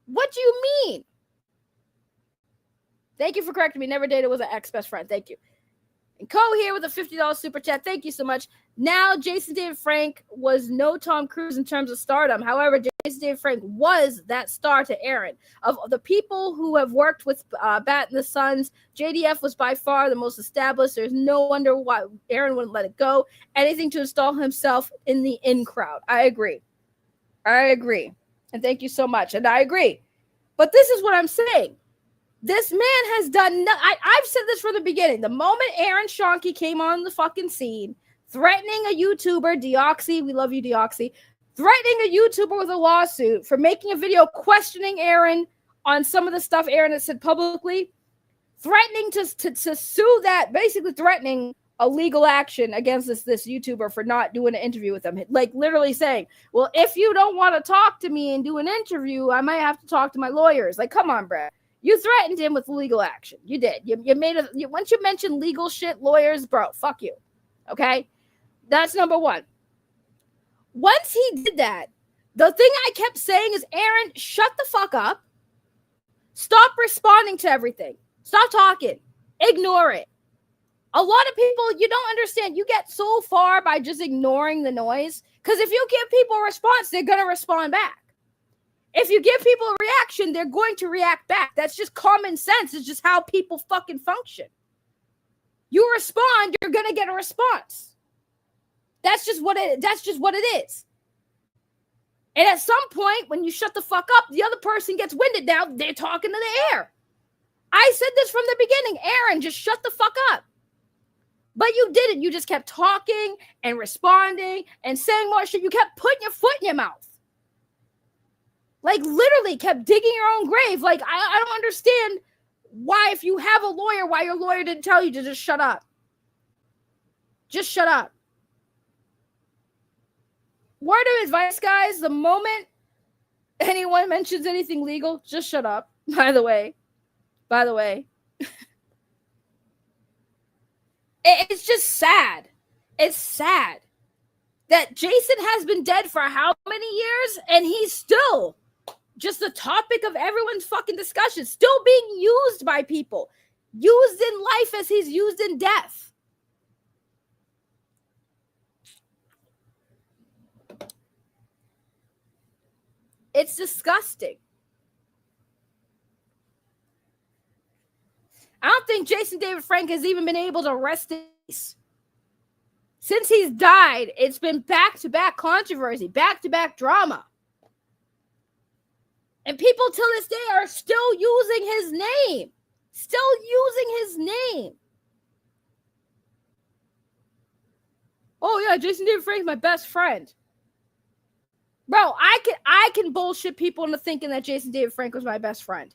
What do you mean? Thank you for correcting me. Never dated was an ex-best friend. Thank you. And Cole here with a $50 super chat. Thank you so much. Now, Jason David Frank was no Tom Cruise in terms of stardom. However, Jason David Frank was that star to Aaron. Of the people who have worked with Bat and the Sons, JDF was by far the most established. There's no wonder why Aaron wouldn't let it go. Anything to install himself in the in crowd. I agree. And thank you so much. And I agree. But this is what I'm saying. This man has done I've said this from the beginning. The moment Aaron Schoenke came on the fucking scene, threatening a YouTuber, Deoxy, we love you, Deoxy, threatening a YouTuber with a lawsuit for making a video questioning Aaron on some of the stuff Aaron has said publicly, threatening to sue that, basically threatening a legal action against this YouTuber for not doing an interview with him. Like literally saying, well, if you don't want to talk to me and do an interview, I might have to talk to my lawyers. Like, come on, Brad. You threatened him with legal action. You did. You made once you mention legal shit, lawyers, bro, fuck you. Okay? That's number 1. Once he did that, the thing I kept saying is, Aaron, shut the fuck up. Stop responding to everything. Stop talking. Ignore it. A lot of people, you don't understand. You get so far by just ignoring the noise. Because if you give people a response, they're going to respond back. If you give people a reaction, they're going to react back. That's just common sense. It's just how people fucking function. You respond, you're going to get a response. That's just what it is. And at some point, when you shut the fuck up, the other person gets winded. Now they're talking to the air. I said this from the beginning. Aaron, just shut the fuck up. But you didn't. You just kept talking and responding and saying more shit. You kept putting your foot in your mouth. Like, literally kept digging your own grave. Like, I don't understand why, if you have a lawyer, why your lawyer didn't tell you to just shut up. Just shut up. Word of advice, guys, the moment anyone mentions anything legal, just shut up. By the way. It's just sad. It's sad that Jason has been dead for how many years, and he's still just the topic of everyone's fucking discussion, still being used by people, used in life as he's used in death. It's disgusting. I don't think Jason David Frank has even been able to rest in peace. Since he's died, it's been back-to-back controversy, back-to-back drama. And people till this day are still using his name. Oh, yeah, Jason David Frank's my best friend. Bro, I can bullshit people into thinking that Jason David Frank was my best friend.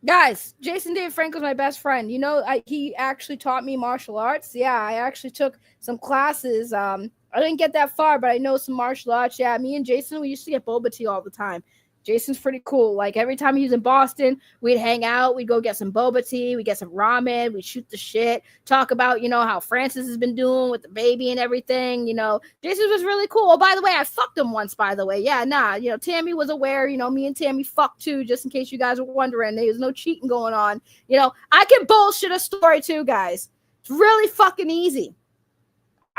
Guys, Jason David Frank was my best friend. You know, he actually taught me martial arts. Yeah, I actually took some classes. I didn't get that far, but I know some martial arts. Yeah, me and Jason, we used to get boba tea all the time. Jason's pretty cool. Like every time he was in Boston, we'd hang out. We'd go get some boba tea. We'd get some ramen. We'd shoot the shit. Talk about, how Francis has been doing with the baby and everything. Jason was really cool. Oh, by the way, I fucked him once, by the way. Yeah, nah. Tammy was aware. Me and Tammy fucked too, just in case you guys were wondering. There was no cheating going on. I can bullshit a story too, guys. It's really fucking easy.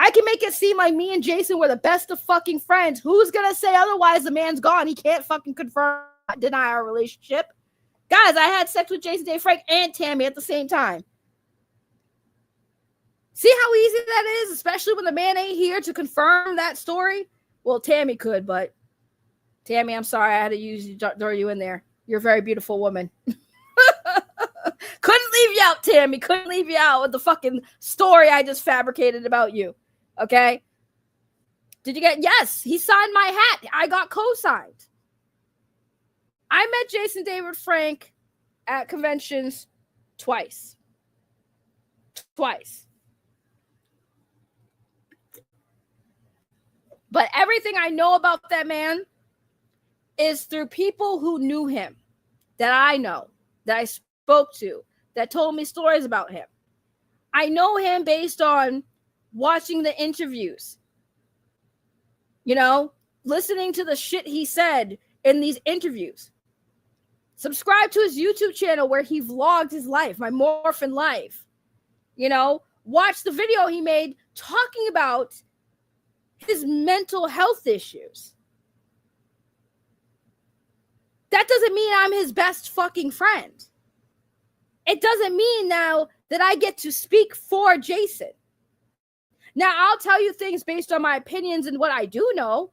I can make it seem like me and Jason were the best of fucking friends. Who's going to say otherwise? The man's gone. He can't fucking confirm, deny our relationship. Guys, I had sex with Jason David Frank and Tammy at the same time. See how easy that is, especially when the man ain't here to confirm that story? Well, Tammy could, but Tammy, I'm sorry. I had to throw you in there. You're a very beautiful woman. Couldn't leave you out, Tammy. Couldn't leave you out with the fucking story I just fabricated about you. Okay. Did you get? Yes, he signed my hat. I got co-signed. I met Jason David Frank at conventions twice. But everything I know about that man is through people who knew him, that I know, that I spoke to, that told me stories about him. I know him based on watching the interviews, listening to the shit he said in these interviews. Subscribe to his YouTube channel where he vlogged his life, my morphin' life. Watch the video he made talking about his mental health issues. That doesn't mean I'm his best fucking friend. It doesn't mean now that I get to speak for Jason. Now, I'll tell you things based on my opinions and what I do know.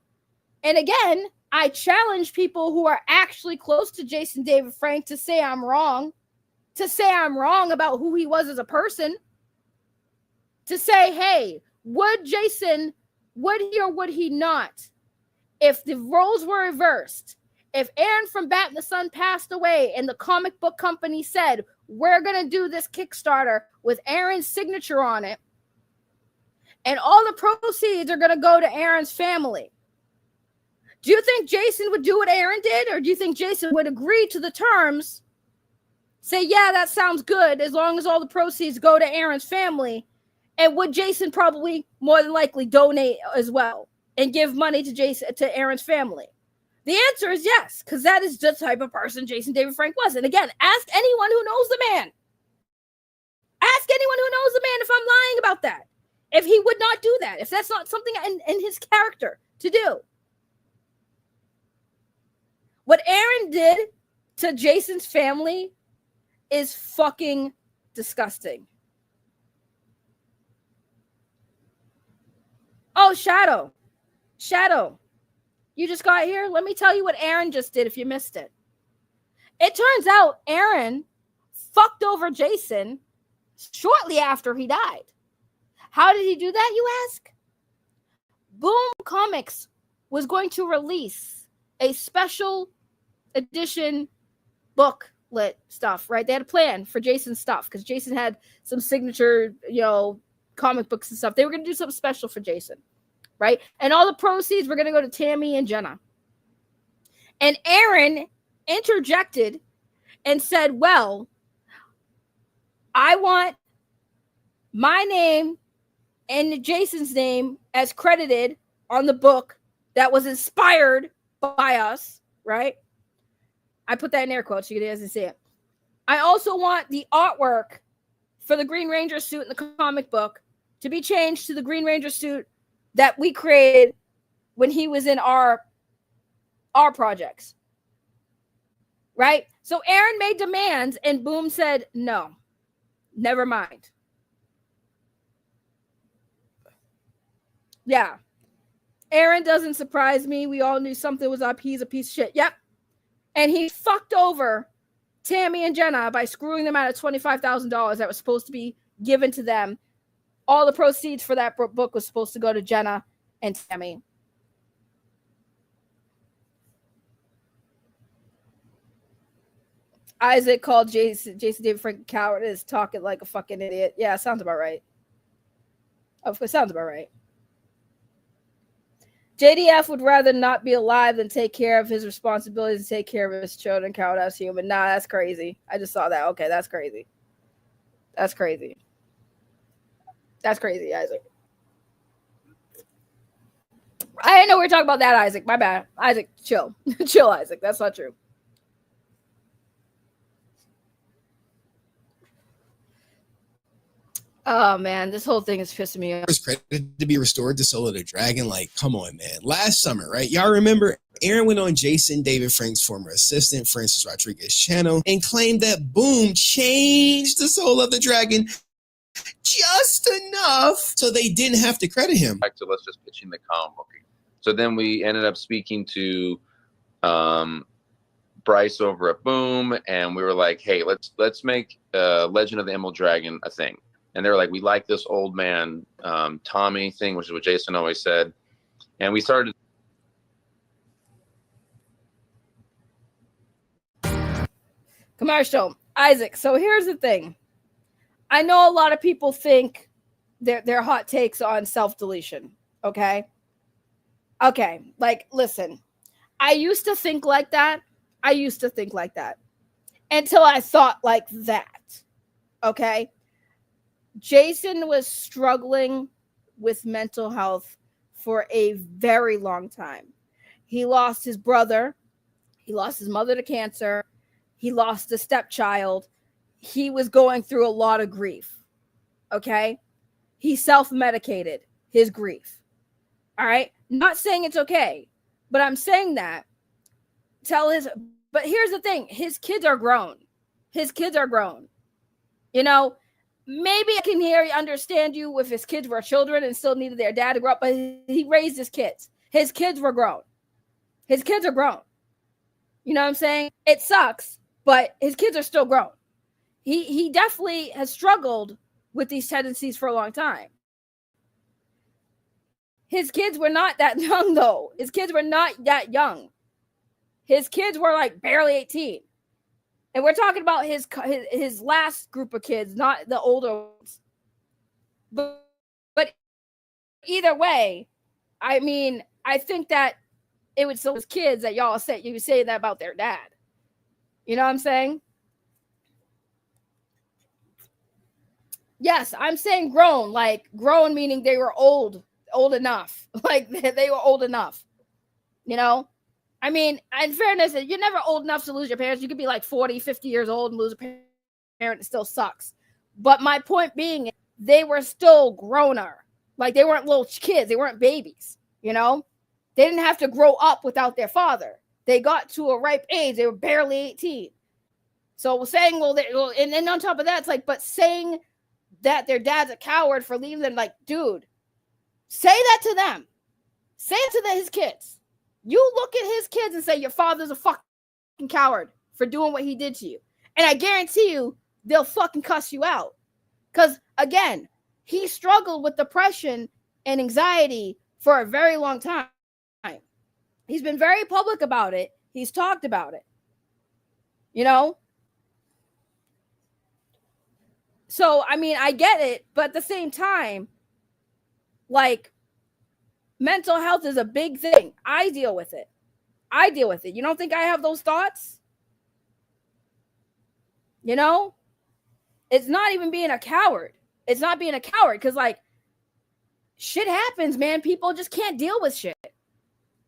And again, I challenge people who are actually close to Jason David Frank to say I'm wrong, about who he was as a person, to say, hey, would he or would he not? If the roles were reversed, if Aaron from Bat and the Sun passed away and the comic book company said, we're going to do this Kickstarter with Aaron's signature on it, and all the proceeds are going to go to Aaron's family, do you think Jason would do what Aaron did? Or do you think Jason would agree to the terms, say, yeah, that sounds good, as long as all the proceeds go to Aaron's family? And would Jason probably more than likely donate as well and give money to Aaron's family? The answer is yes, because that is the type of person Jason David Frank was. And again, ask anyone who knows the man. Ask anyone who knows the man if I'm lying about that. If he would not do that. If that's not something in his character to do. What Aaron did to Jason's family is fucking disgusting. Oh, Shadow. You just got here? Let me tell you what Aaron just did if you missed it. It turns out Aaron fucked over Jason shortly after he died. How did he do that, you ask? Boom Comics was going to release a special edition booklet stuff, right? They had a plan for Jason's stuff because Jason had some signature, comic books and stuff. They were going to do something special for Jason, right? And all the proceeds were going to go to Tammy and Jenna. And Aaron interjected and said, well, I want my name and Jason's name as credited on the book that was inspired by us, right? I put that in air quotes so you guys can see it. I also want the artwork for the Green Ranger suit in the comic book to be changed to the Green Ranger suit that we created when he was in our projects. Right? So Aaron made demands and Boom said, no, never mind. Yeah. Aaron doesn't surprise me. We all knew something was up. He's a piece of shit. Yep. And he fucked over Tammy and Jenna by screwing them out of $25,000 that was supposed to be given to them. All the proceeds for that book was supposed to go to Jenna and Tammy. Isaac called Jason David Frank a coward is talking like a fucking idiot. Yeah, sounds about right. Of course, sounds about right. JDF would rather not be alive than take care of his responsibilities and take care of his children. Count as human. Nah, that's crazy. I just saw that. Okay, that's crazy. That's crazy. That's crazy, Isaac. I didn't know we were talking about that, Isaac. My bad. Isaac, chill. Chill, Isaac. That's not true. Oh man, this whole thing is pissing me off. Was credited to be restored to Soul of the Dragon. Like, come on, man. Last summer, right? Y'all remember Aaron went on Jason David Frank's former assistant, Francis Rodriguez's channel, and claimed that Boom changed the Soul of the Dragon just enough so they didn't have to credit him. Back to let's just pitch in the comic book. So then we ended up speaking to Bryce over at Boom, and we were like, hey, let's make Legend of the Emerald Dragon a thing. And they were like, we like this old man Tommy thing, which is what Jason always said. And we started. Commercial. Isaac, so here's the thing. I know a lot of people think they're hot takes on self-deletion, okay? Okay, like, listen. I used to think like that. Until I thought like that, okay? Jason was struggling with mental health for a very long time. He lost his brother. He lost his mother to cancer. He lost a stepchild. He was going through a lot of grief. Okay? He self-medicated his grief. All right? Not saying it's okay, but I'm saying that. But here's the thing. His kids are grown. You know, maybe I can understand you if his kids were children and still needed their dad to grow up, but he raised his kids. His kids were grown. His kids are grown. You know what I'm saying? It sucks, but his kids are still grown. He definitely has struggled with these tendencies for a long time. His kids were not that young, though. His kids were not that young. His kids were like barely 18. And we're talking about his last group of kids, not the older ones. But either way, I mean, I think that it was those kids that y'all say, you say that about their dad. You know what I'm saying? Yes, I'm saying grown, like grown meaning they were old enough. Like they were old enough. You know? I mean, in fairness, you're never old enough to lose your parents. You could be like 40, 50 years old and lose a parent. It still sucks. But my point being, they were still growner. Like they weren't little kids. They weren't babies, you know? They didn't have to grow up without their father. They got to a ripe age. They were barely 18. So saying, and then on top of that, it's like, but saying that their dad's a coward for leaving them, like, dude, say that to them. Say it to his kids. You look at his kids and say, your father's a fucking coward for doing what he did to you. And I guarantee you, they'll fucking cuss you out. Because, again, he struggled with depression and anxiety for a very long time. He's been very public about it. He's talked about it. You know? So, I mean, I get it. But at the same time, like, mental health is a big thing. I deal with it. You don't think I have those thoughts? You know? It's not even being a coward. It's not being a coward because, like, shit happens, man. People just can't deal with shit.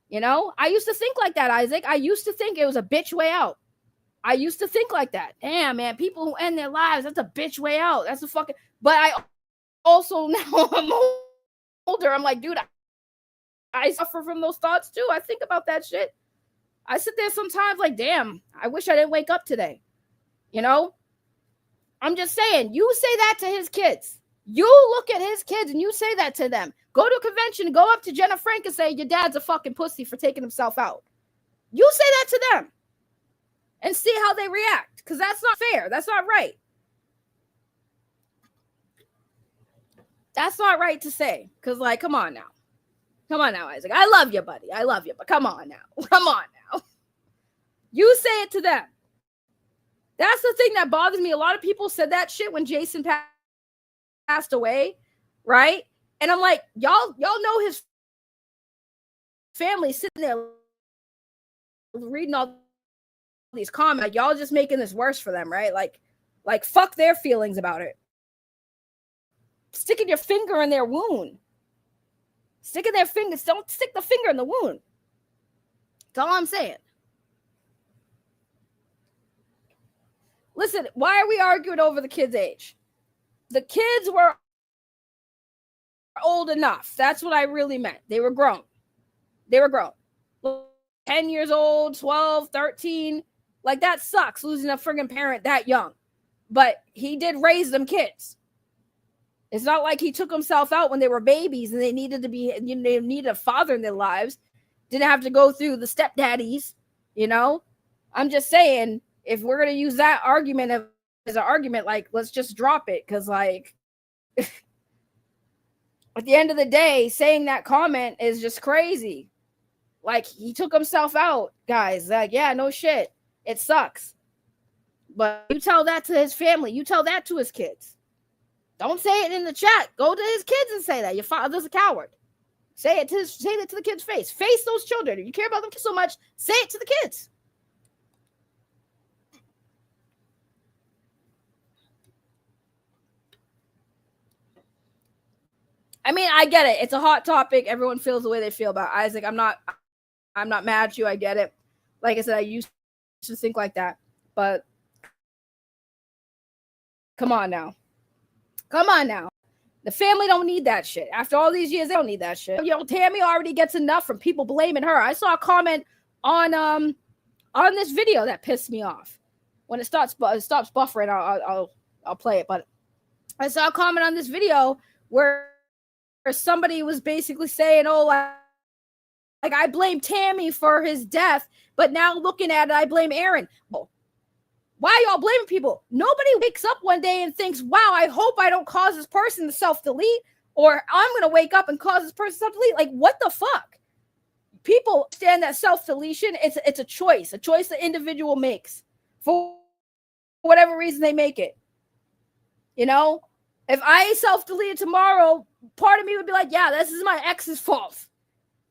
You know? I used to think like that, Isaac. I used to think it was a bitch way out. I used to think like that. Damn, man. People who end their lives, that's a bitch way out. That's a fucking... But I also, now I'm older, I'm like, dude, I suffer from those thoughts too. I think about that shit. I sit there sometimes like, damn, I wish I didn't wake up today. You know? I'm just saying, you say that to his kids. You look at his kids and you say that to them. Go to a convention, go up to Jenna Frank and say, your dad's a fucking pussy for taking himself out. You say that to them and see how they react, because that's not fair. That's not right. That's not right to say, because, like, come on now. Come on now, Isaac. I love you, buddy. I love you, but come on now. Come on now. You say it to them. That's the thing that bothers me. A lot of people said that shit when Jason passed away, right? And I'm like, y'all know his family sitting there reading all these comments. Y'all just making this worse for them, right? Like fuck their feelings about it. Sticking your finger in their wound. Sticking their fingers. Don't stick the finger in the wound. That's all I'm saying. Listen, why are we arguing over the kid's age? The kids were old enough. That's what I really meant. They were grown. 10 years old, 12, 13. Like, that sucks, losing a friggin' parent that young. But he did raise them kids. It's not like he took himself out when they were babies and they needed they needed a father in their lives. Didn't have to go through the stepdaddies, you know? I'm just saying, if we're going to use that argument as an argument, like, let's just drop it. Because, like, at the end of the day, saying that comment is just crazy. Like, he took himself out, guys. Like, yeah, no shit. It sucks. But you tell that to his family. You tell that to his kids. Don't say it in the chat. Go to his kids and say that. Your father's a coward. Say it to the kid's face. Face those children. If you care about them so much, say it to the kids. I mean, I get it. It's a hot topic. Everyone feels the way they feel about Isaac. I'm not mad at you. I get it. Like I said, I used to think like that. But come on now. The family don't need that shit. After all these years, they don't need that shit. You know, Tammy already gets enough from people blaming her. I saw a comment on this video that pissed me off. When it stops buffering, I'll play it. But I saw a comment on this video where somebody was basically saying, "Oh, like I blame Tammy for his death, but now looking at it, I blame Aaron." Well, why y'all blaming people? Nobody wakes up one day and thinks, "Wow, I hope I don't cause this person to self-delete," or "I'm going to wake up and cause this person to self-delete." Like, what the fuck? People understand that self-deletion, it's a choice the individual makes for whatever reason they make it. You know, if I self-deleted tomorrow, part of me would be like, yeah, this is my ex's fault.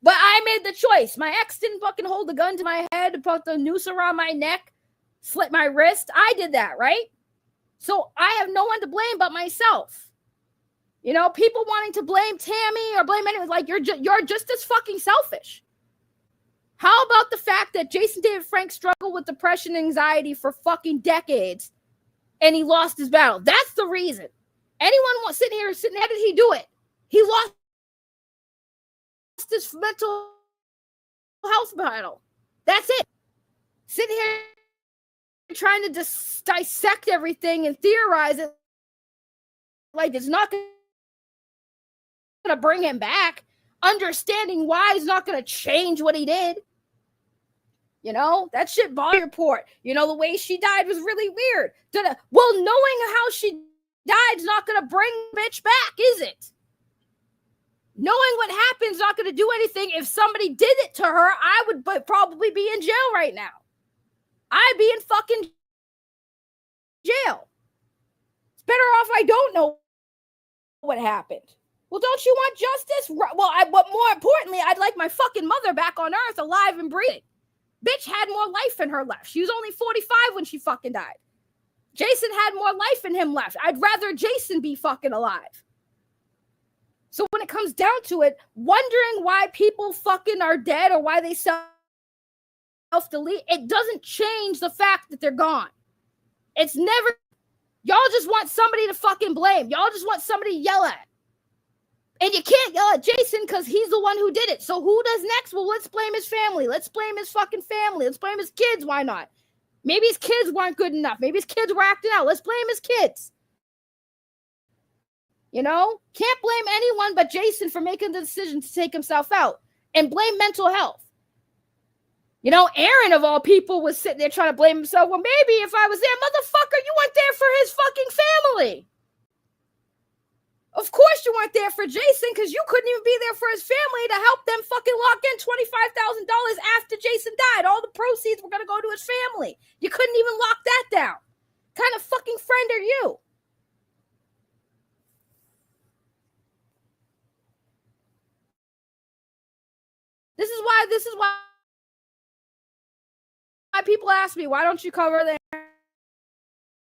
But I made the choice. My ex didn't fucking hold the gun to my head, put the noose around my neck, slit my wrist. I did that, right? So I have no one to blame but myself. You know, people wanting to blame Tammy or blame anyone, like, you're just as fucking selfish. How about the fact that Jason David Frank struggled with depression and anxiety for fucking decades and he lost his battle? That's the reason. Anyone sitting here, how did he do it? He lost his mental health battle. That's it. Sitting here trying to dissect everything and theorize it like it's not going to bring him back. Understanding why is not going to change what he did. You know, that shit body report. You know, the way she died was really weird. Well, knowing how she died is not going to bring bitch back, is it? Knowing what happened is not going to do anything. If somebody did it to her, I would probably be in jail right now. I'd be in fucking jail. It's better off I don't know what happened. Well, don't you want justice? Well, but more importantly, I'd like my fucking mother back on earth, alive and breathing. Bitch had more life in her left. She was only 45 when she fucking died. Jason had more life in him left. I'd rather Jason be fucking alive. So when it comes down to it, wondering why people fucking are dead or why they self-delete, it doesn't change the fact that they're gone. It's never... Y'all just want somebody to fucking blame. Y'all just want somebody to yell at. And you can't yell at Jason because he's the one who did it. So who does next? Well, let's blame his family. Let's blame his fucking family. Let's blame his kids. Why not? Maybe his kids weren't good enough. Maybe his kids were acting out. Let's blame his kids. You know? Can't blame anyone but Jason for making the decision to take himself out. And blame mental health. You know, Aaron, of all people, was sitting there trying to blame himself. Well, maybe if I was there, motherfucker, you weren't there for his fucking family. Of course you weren't there for Jason because you couldn't even be there for his family to help them fucking lock in $25,000 after Jason died. All the proceeds were going to go to his family. You couldn't even lock that down. What kind of fucking friend are you? This is why people ask me, why don't you cover the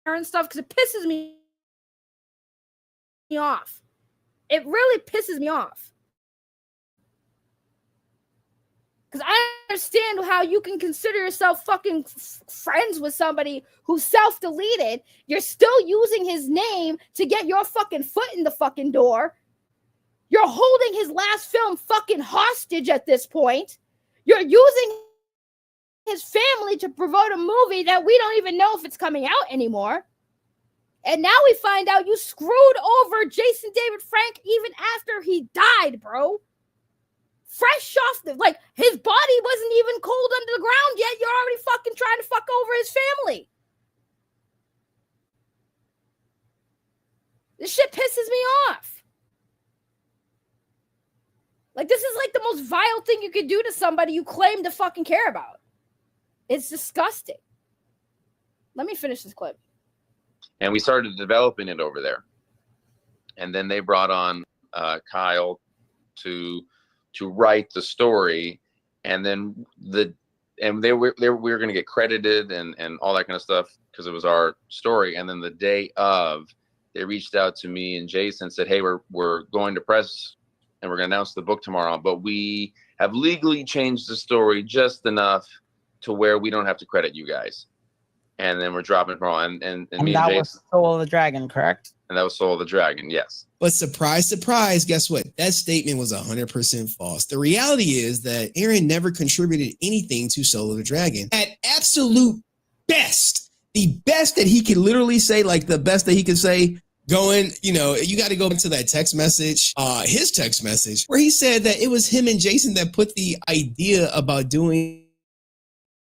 Aaron stuff? Because it pisses me off. It really pisses me off. Because I understand how you can consider yourself fucking friends with somebody who self-deleted. You're still using his name to get your fucking foot in the fucking door. You're holding his last film fucking hostage at this point. You're using his family to promote a movie that we don't even know if it's coming out anymore. And now we find out you screwed over Jason David Frank even after he died, bro. Fresh off like, his body wasn't even cold under the ground yet. You're already fucking trying to fuck over his family. This shit pisses me off. Like, this is like the most vile thing you could do to somebody you claim to fucking care about. It's disgusting. Let me finish this clip. And we started developing it over there. And then they brought on Kyle to write the story. And then we were going to get credited and all that kind of stuff because it was our story. And then the day of, they reached out to me and Jason and said, hey, we're going to press and we're going to announce the book tomorrow. But we have legally changed the story just enough to where we don't have to credit you guys. And then we're dropping tomorrow. And me and that Jason, was Soul of the Dragon, correct? And that was Soul of the Dragon, yes. But surprise, surprise, guess what? That statement was 100% false. The reality is that Aaron never contributed anything to Soul of the Dragon. At absolute best, the best that he could literally say, like the best that he could say, going, you got to go into that text message, his text message, where he said that it was him and Jason that put the idea about doing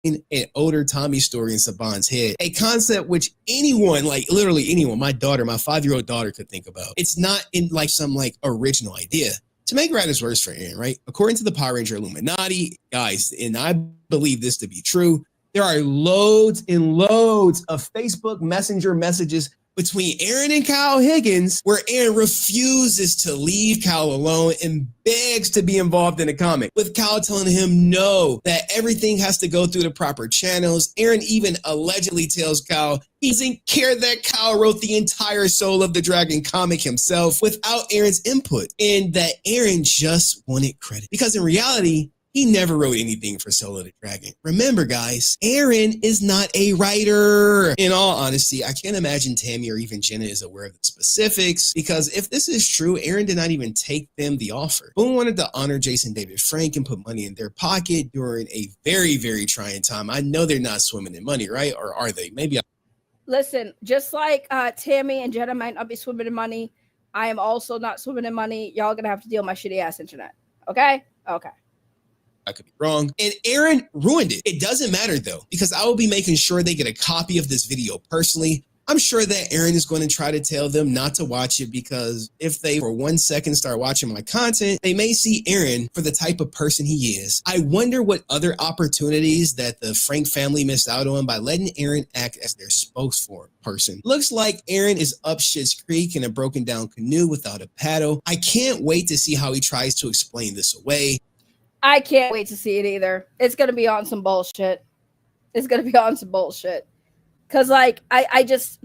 an older Tommy story in Saban's head, a concept which anyone, like literally anyone, my daughter, my 5-year-old daughter could think about. It's not in like some like original idea. To make matters worse for Aaron, right? According to the Power Ranger Illuminati, guys, and I believe this to be true, there are loads and loads of Facebook Messenger messages between Aaron and Kyle Higgins, where Aaron refuses to leave Kyle alone and begs to be involved in the comic, with Kyle telling him no, that everything has to go through the proper channels. Aaron even allegedly tells Kyle he doesn't care that Kyle wrote the entire Soul of the Dragon comic himself without Aaron's input, and that Aaron just wanted credit. Because in reality, he never wrote anything for Soul of the Dragon. Remember, guys, Aaron is not a writer. In all honesty, I can't imagine Tammy or even Jenna is aware of the specifics, because if this is true, Aaron did not even take them the offer. Boone wanted to honor Jason David Frank and put money in their pocket during a very, very trying time. I know they're not swimming in money, right? Or are they? Maybe. Listen, just like Tammy and Jenna might not be swimming in money, I am also not swimming in money. Y'all gonna have to deal with my shitty ass internet. Okay? Okay. I could be wrong. And Aaron ruined it. It doesn't matter though, because I will be making sure they get a copy of this video personally. I'm sure that Aaron is going to try to tell them not to watch it, because if they for 1 second start watching my content, they may see Aaron for the type of person he is. I wonder what other opportunities that the Frank family missed out on by letting Aaron act as their spokesperson. Looks like Aaron is up shit's creek in a broken down canoe without a paddle. I can't wait to see how he tries to explain this away. I can't wait to see it either. It's going to be on some bullshit. It's going to be on some bullshit. Because, like, I just...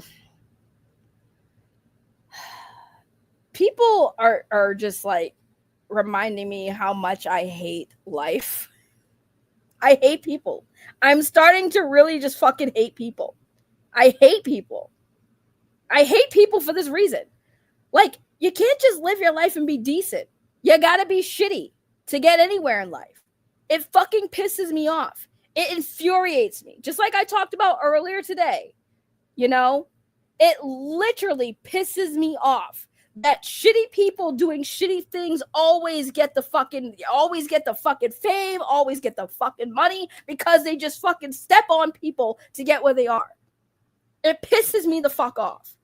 People are just, like, reminding me how much I hate life. I hate people. I'm starting to really just fucking hate people. I hate people. I hate people for this reason. Like, you can't just live your life and be decent. You got to be shitty to get anywhere in life. It fucking pisses me off. It infuriates me. Just like I talked about earlier today. It literally pisses me off that shitty people doing shitty things always get the fucking fame, always get the fucking money, because they just fucking step on people to get where they are. It pisses me the fuck off.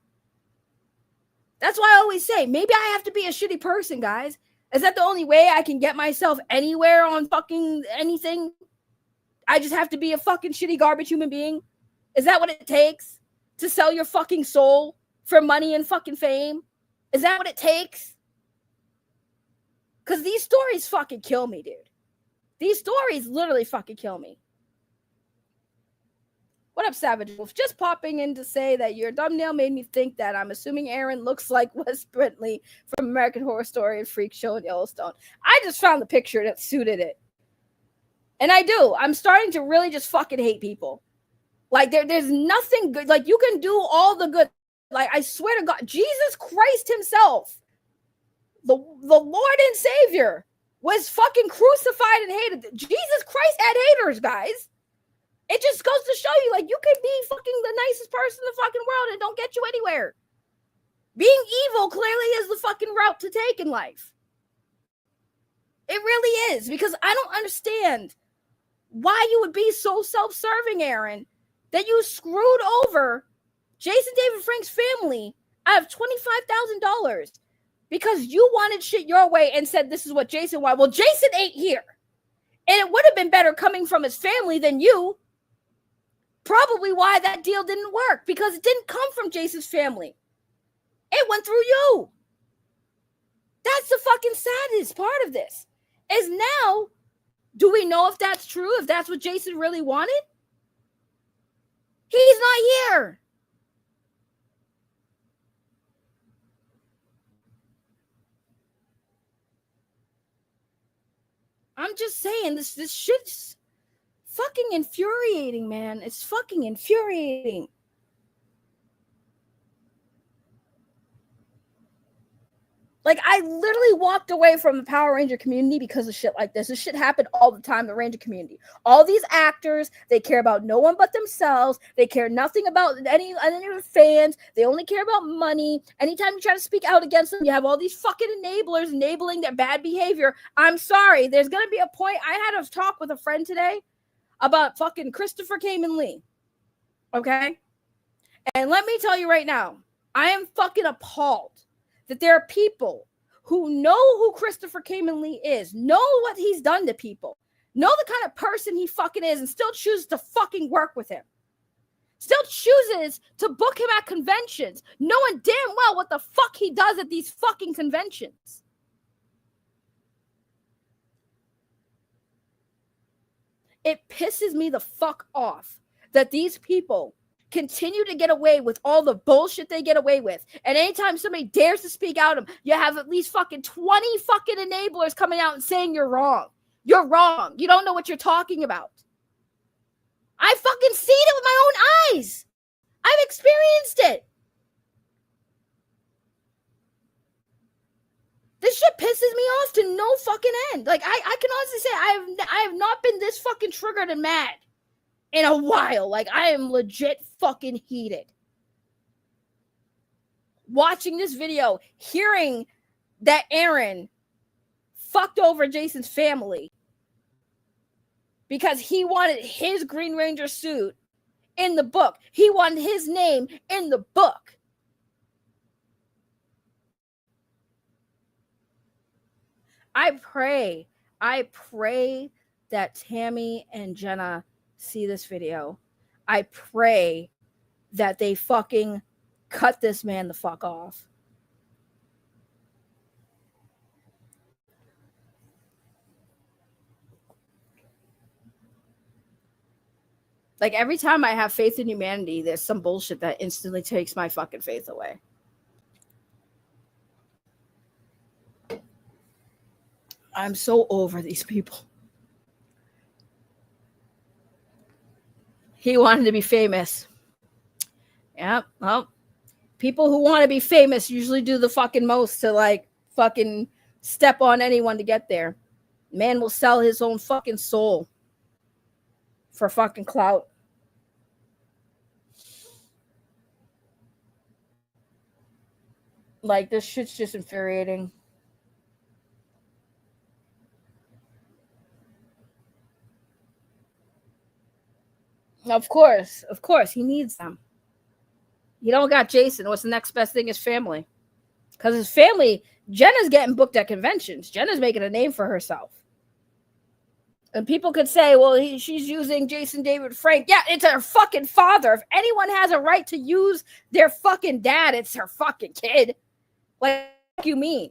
That's why I always say, maybe I have to be a shitty person, guys. Is that the only way I can get myself anywhere on fucking anything? I just have to be a fucking shitty garbage human being? Is that what it takes to sell your fucking soul for money and fucking fame? Is that what it takes? Because these stories fucking kill me, dude. These stories literally fucking kill me. What up, Savage Wolf? Just popping in to say that your thumbnail made me think that I'm assuming Aaron looks like Wes Bentley from American Horror Story and Freak Show in Yellowstone. I just found the picture that suited it. And I do. I'm starting to really just fucking hate people. Like, there's nothing good. Like, you can do all the good. Like, I swear to God, Jesus Christ himself, the Lord and Savior, was fucking crucified and hated. Jesus Christ had haters, guys. It just goes to show you, like, you could be fucking the nicest person in the fucking world and don't get you anywhere. Being evil clearly is the fucking route to take in life. It really is, because I don't understand why you would be so self-serving, Aaron, that you screwed over Jason David Frank's family out of $25,000 because you wanted shit your way and said this is what Jason wanted. Well, Jason ain't here. And it would have been better coming from his family than you. Probably why that deal didn't work, because it didn't come from Jason's family. It went through you. That's the fucking saddest part of this. Is now, do we know if that's true? If that's what Jason really wanted? He's not here. I'm just saying, this shit's fucking infuriating, man. It's fucking infuriating. Like, I literally walked away from the Power Ranger community because of shit like this. This shit happened all the time, the Ranger community. All these actors, they care about no one but themselves. They care nothing about any of the fans. They only care about money. Anytime you try to speak out against them, you have all these fucking enablers enabling their bad behavior. I'm sorry. There's going to be a point. I had a talk with a friend today about fucking Christopher Kamen Lee. Okay? And let me tell you right now, I am fucking appalled that there are people who know who Christopher Kamen Lee is, know what he's done to people, know the kind of person he fucking is, and still choose to fucking work with him. Still chooses to book him at conventions, knowing damn well what the fuck he does at these fucking conventions. It pisses me the fuck off that these people continue to get away with all the bullshit they get away with. And anytime somebody dares to speak out of them, you have at least fucking 20 fucking enablers coming out and saying you're wrong. You're wrong. You don't know what you're talking about. I fucking seen it with my own eyes. I've experienced it. This shit pisses me off to no fucking end. Like, I can honestly say I have not been this fucking triggered and mad in a while. Like, I am legit fucking heated. Watching this video, hearing that Aaron fucked over Jason's family because he wanted his Green Ranger suit in the book. He wanted his name in the book. I pray that Tammy and Jenna see this video. I pray that they fucking cut this man the fuck off. Like, every time I have faith in humanity, there's some bullshit that instantly takes my fucking faith away. I'm so over these people. He wanted to be famous. Yeah, well, people who want to be famous usually do the fucking most to, like, fucking step on anyone to get there. Man will sell his own fucking soul for fucking clout. Like, this shit's just infuriating. Of course, he needs them. You don't got Jason. What's the next best thing is family. Because his family, Jenna's getting booked at conventions. Jenna's making a name for herself. And people could say, well, she's using Jason David Frank. Yeah, it's her fucking father. If anyone has a right to use their fucking dad, it's her fucking kid. Like, what do you mean?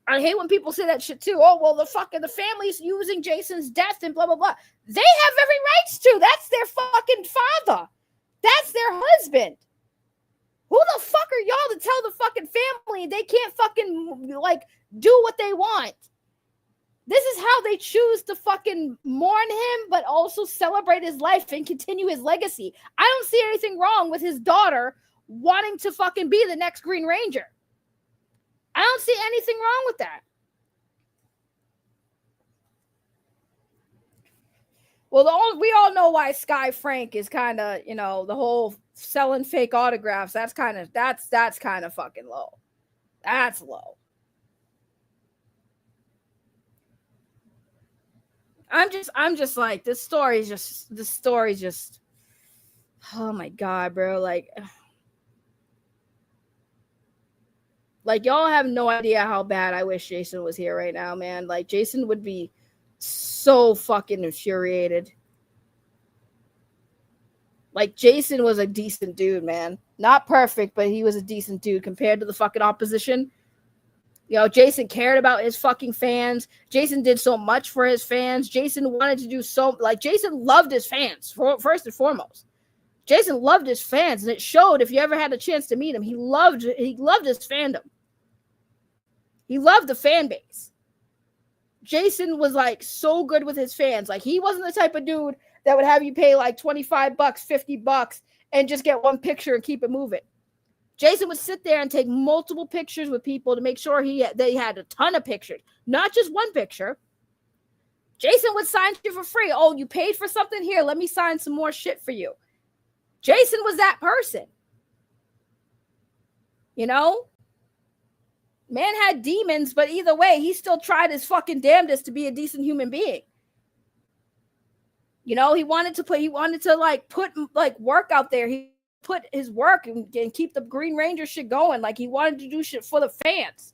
I hate when people say that shit too. Oh, well, the family's using Jason's death and blah, blah, blah. They have every rights to. That's their fucking father. That's their husband. Who the fuck are y'all to tell the fucking family they can't fucking, like, do what they want? This is how they choose to fucking mourn him, but also celebrate his life and continue his legacy. I don't see anything wrong with his daughter wanting to fucking be the next Green Ranger. I don't see anything wrong with that. Well, we all know why Sky Frank is kind of, you know, the whole selling fake autographs. That's kind of fucking low. That's low. I'm just like, this story's just, oh my God, bro. Like y'all have no idea how bad I wish Jason was here right now, man. Like Jason would be so fucking infuriated. Like Jason was a decent dude, man. Not perfect, but he was a decent dude compared to the fucking opposition. You know, Jason cared about his fucking fans. Jason did so much for his fans. Jason wanted to do Jason loved his fans, first and foremost. Jason loved his fans, and it showed if you ever had a chance to meet him. He loved his fandom. He loved the fan base. Jason was like so good with his fans. Like he wasn't the type of dude that would have you pay like $25, $50 and just get one picture and keep it moving. Jason would sit there and take multiple pictures with people to make sure they had a ton of pictures, not just one picture. Jason would sign you for free. Oh, you paid for something? Here, let me sign some more shit for you. Jason was that person. You know? Man had demons, but either way, he still tried his fucking damnedest to be a decent human being. You know, he wanted to put work out there. He put his work and keep the Green Ranger shit going. Like he wanted to do shit for the fans.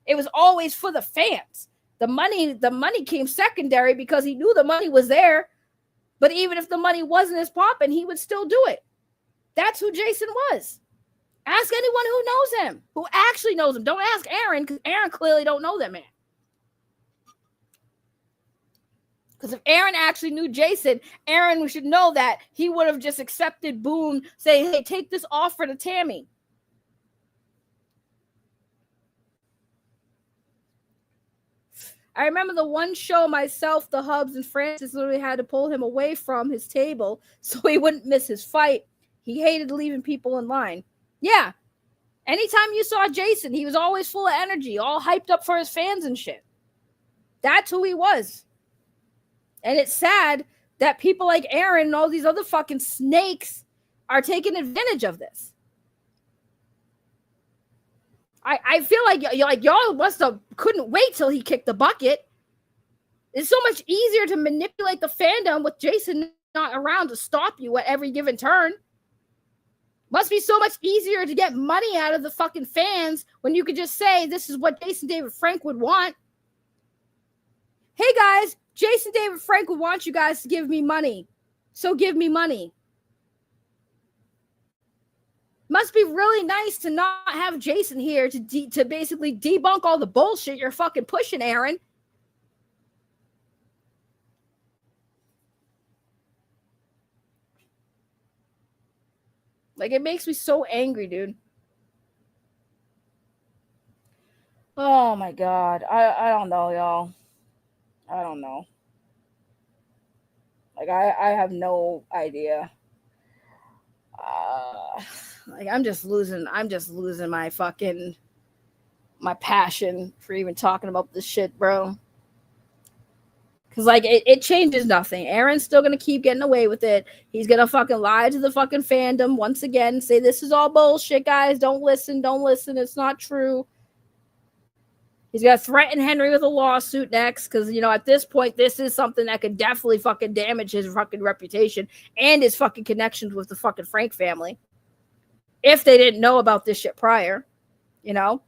It was always for the fans. The money came secondary because he knew the money was there. But even if the money wasn't as popping, he would still do it. That's who Jason was. Ask anyone who knows him, who actually knows him. Don't ask Aaron, because Aaron clearly don't know that man. Because if Aaron actually knew Jason, Aaron should know that he would have just accepted Boone, say, hey, take this offer to Tammy. I remember the one show myself, the Hubs, and Francis literally had to pull him away from his table so he wouldn't miss his fight. He hated leaving people in line. Yeah. Anytime you saw Jason, he was always full of energy, all hyped up for his fans and shit. That's who he was. And it's sad that people like Aaron and all these other fucking snakes are taking advantage of this. I feel like y'all couldn't wait till he kicked the bucket. It's so much easier to manipulate the fandom with Jason not around to stop you at every given turn. Must be so much easier to get money out of the fucking fans when you could just say, this is what Jason David Frank would want. Hey guys, Jason David Frank would want you guys to give me money. So give me money. Must be really nice to not have Jason here to basically debunk all the bullshit you're fucking pushing, Aaron. Like, it makes me so angry, dude. Oh, my God. I don't know, y'all. I don't know. Like, I have no idea. Like, I'm just losing my passion for even talking about this shit, bro. Because, like, it changes nothing. Aaron's still going to keep getting away with it. He's going to fucking lie to the fucking fandom once again. Say, this is all bullshit, guys. Don't listen. It's not true. He's going to threaten Henry with a lawsuit next. Because, you know, at this point, this is something that could definitely fucking damage his fucking reputation and his fucking connections with the fucking Frank family. If they didn't know about this shit prior, you know.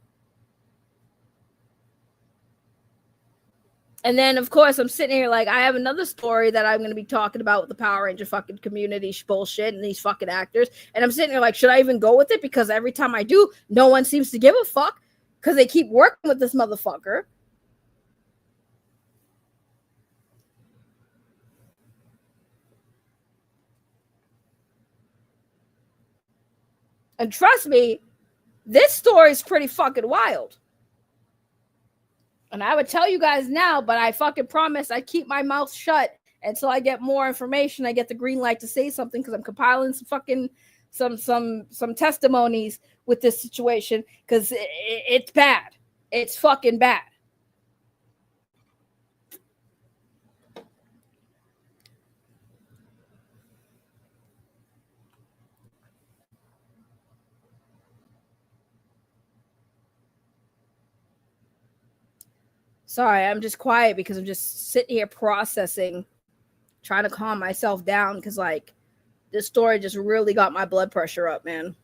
And then, of course, I'm sitting here like, I have another story that I'm going to be talking about with the Power Ranger fucking community bullshit and these fucking actors. And I'm sitting here like, should I even go with it? Because every time I do, no one seems to give a fuck because they keep working with this motherfucker. And trust me, this story is pretty fucking wild. And I would tell you guys now, but I fucking promise I keep my mouth shut until I get more information. I get the green light to say something because I'm compiling some fucking some testimonies with this situation because it's bad. It's fucking bad. Sorry, I'm just quiet because I'm just sitting here processing, trying to calm myself down because, like, this story just really got my blood pressure up, man.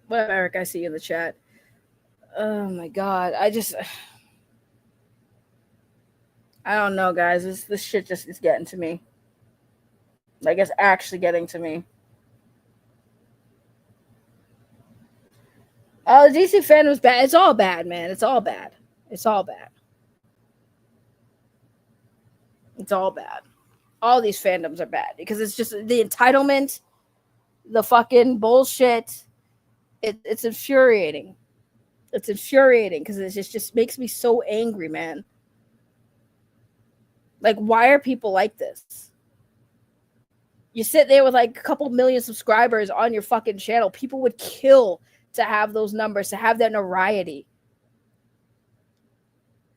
What up, Eric? I see you in the chat. Oh, my God. I don't know, guys. This shit just is getting to me. Like, it's actually getting to me. Oh, the DC fan was bad. It's all bad, man. It's all bad. It's all bad. It's all bad. All these fandoms are bad because it's just the entitlement, the fucking bullshit. It's infuriating. It's infuriating because it just makes me so angry, man. Like, why are people like this? You sit there with like a couple million subscribers on your fucking channel. People would kill to have those numbers, to have that notoriety.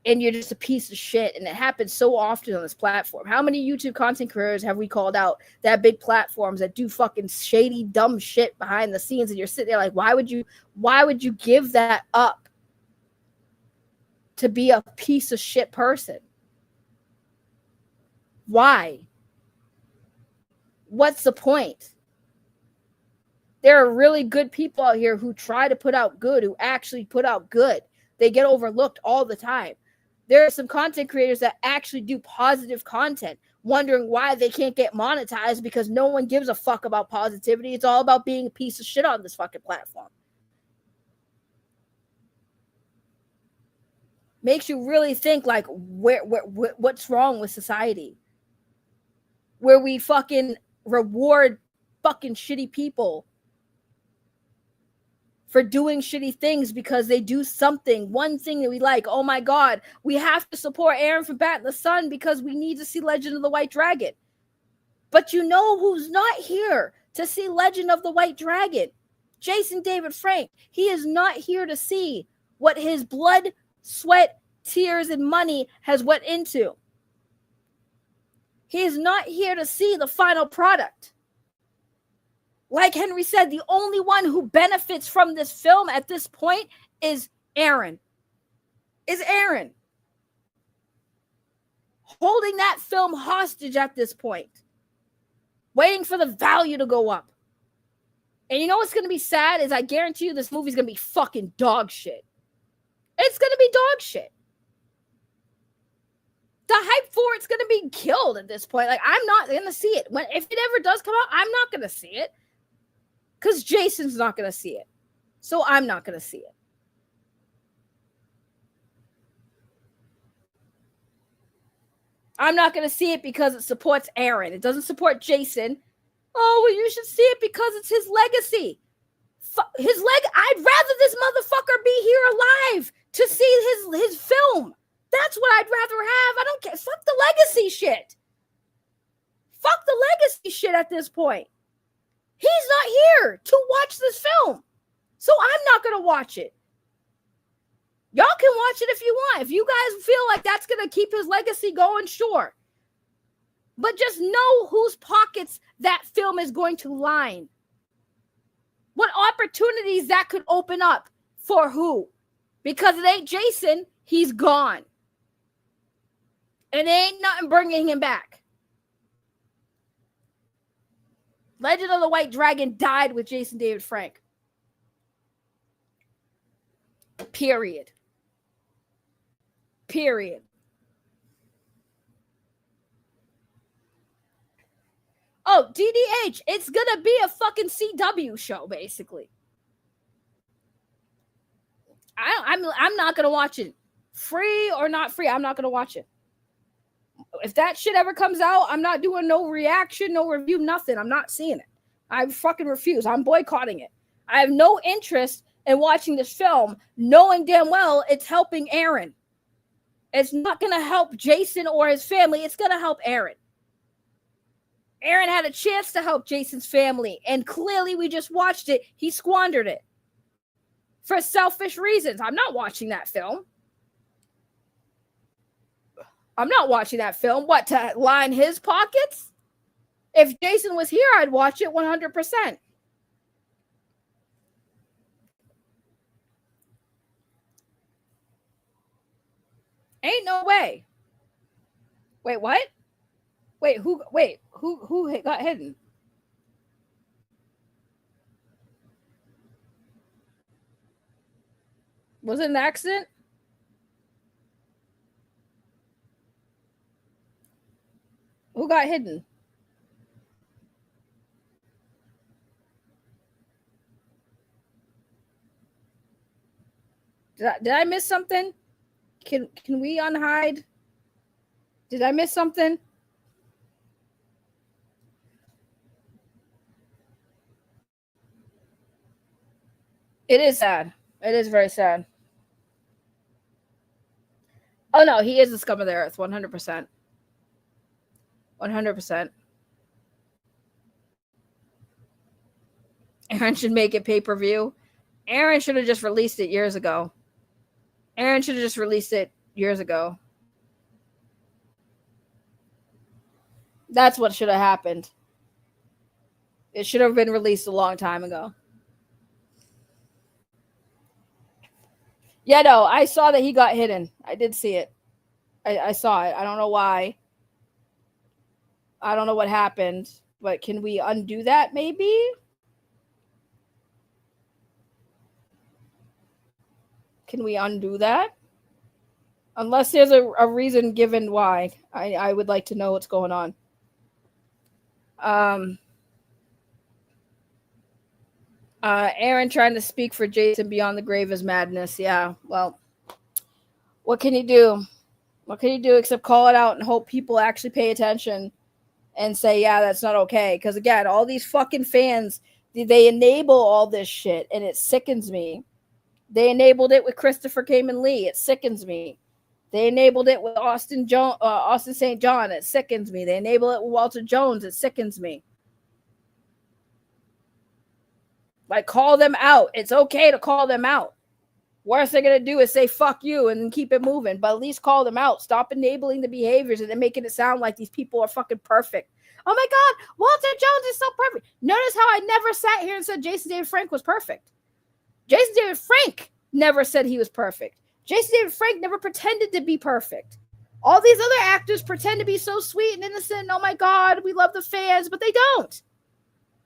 And you're just a piece of shit. And it happens so often on this platform. How many YouTube content creators have we called out that have big platforms that do fucking shady, dumb shit behind the scenes? And you're sitting there like, why would you give that up to be a piece of shit person? Why? What's the point? There are really good people out here who try to put out good, who actually put out good. They get overlooked all the time. There are some content creators that actually do positive content, wondering why they can't get monetized because no one gives a fuck about positivity. It's all about being a piece of shit on this fucking platform. Makes you really think like, what's wrong with society? Where we fucking reward fucking shitty people for doing shitty things because they do something, one thing that we like. Oh my God, we have to support Aaron from Bat in the Sun because we need to see Legend of the White Dragon. But you know who's not here to see Legend of the White Dragon? Jason David Frank. He is not here to see what his blood, sweat, tears, and money has went into. He is not here to see the final product. Like Henry said, the only one who benefits from this film at this point is Aaron. Holding that film hostage at this point. Waiting for the value to go up. And you know what's going to be sad is I guarantee you this movie's going to be fucking dog shit. It's going to be dog shit. The hype for it's going to be killed at this point. Like, I'm not going to see it. If it ever does come out, I'm not going to see it. Because Jason's not going to see it. So I'm not going to see it. I'm not going to see it because it supports Aaron. It doesn't support Jason. Oh, well, you should see it because it's his legacy. I'd rather this motherfucker be here alive to see his film. That's what I'd rather have. I don't care. Fuck the legacy shit. Fuck the legacy shit at this point. He's not here to watch this film. So I'm not going to watch it. Y'all can watch it if you want. If you guys feel like that's going to keep his legacy going, sure. But just know whose pockets that film is going to line. What opportunities that could open up for who? Because it ain't Jason, he's gone. And there ain't nothing bringing him back. Legend of the White Dragon died with Jason David Frank. Period. Period. Oh, DDH, it's gonna be a fucking CW show, basically. I'm not gonna watch it. Free or not free, I'm not gonna watch it. If that shit ever comes out, I'm not doing no reaction, no review, nothing. I'm not seeing it. I fucking refuse. I'm boycotting it. I have no interest in watching this film, knowing damn well it's helping Aaron. It's not going to help Jason or his family. It's going to help Aaron. Aaron had a chance to help Jason's family, and clearly we just watched it. He squandered it for selfish reasons. I'm not watching that film. I'm not watching that film. What, to line his pockets? If Jason was here, I'd watch it 100%. Ain't no way. Wait, what? Who got hidden? Was it an accident? Who got hidden? Did I miss something? Can we unhide? Did I miss something? It is sad. It is very sad. Oh no, he is the scum of the earth, 100%. 100%. Aaron should make it pay-per-view. Aaron should have just released it years ago. Aaron should have just released it years ago. That's what should have happened. It should have been released a long time ago. Yeah, no, I saw that he got hidden. I did see it. I saw it. I don't know why. I don't know what happened, but can we undo that maybe? Can we undo that? Unless there's a reason given why. I would like to know what's going on. Aaron trying to speak for Jason beyond the grave is madness. Yeah, well, what can you do? What can you do except call it out and hope people actually pay attention and say, yeah, that's not okay? Because again, all these fucking fans, they enable all this shit, and it sickens me. They enabled it with Christopher Kamen Lee. It sickens me. They enabled it with Austin St. John. It sickens me. They enable it with Walter Jones. It sickens me. Like, call them out. It's okay to call them out. Worst they're going to do is say, fuck you, and then keep it moving. But at least call them out. Stop enabling the behaviors and then making it sound like these people are fucking perfect. Oh my God, Walter Jones is so perfect. Notice how I never sat here and said Jason David Frank was perfect. Jason David Frank never said he was perfect. Jason David Frank never pretended to be perfect. All these other actors pretend to be so sweet and innocent. Oh my God, we love the fans, but they don't.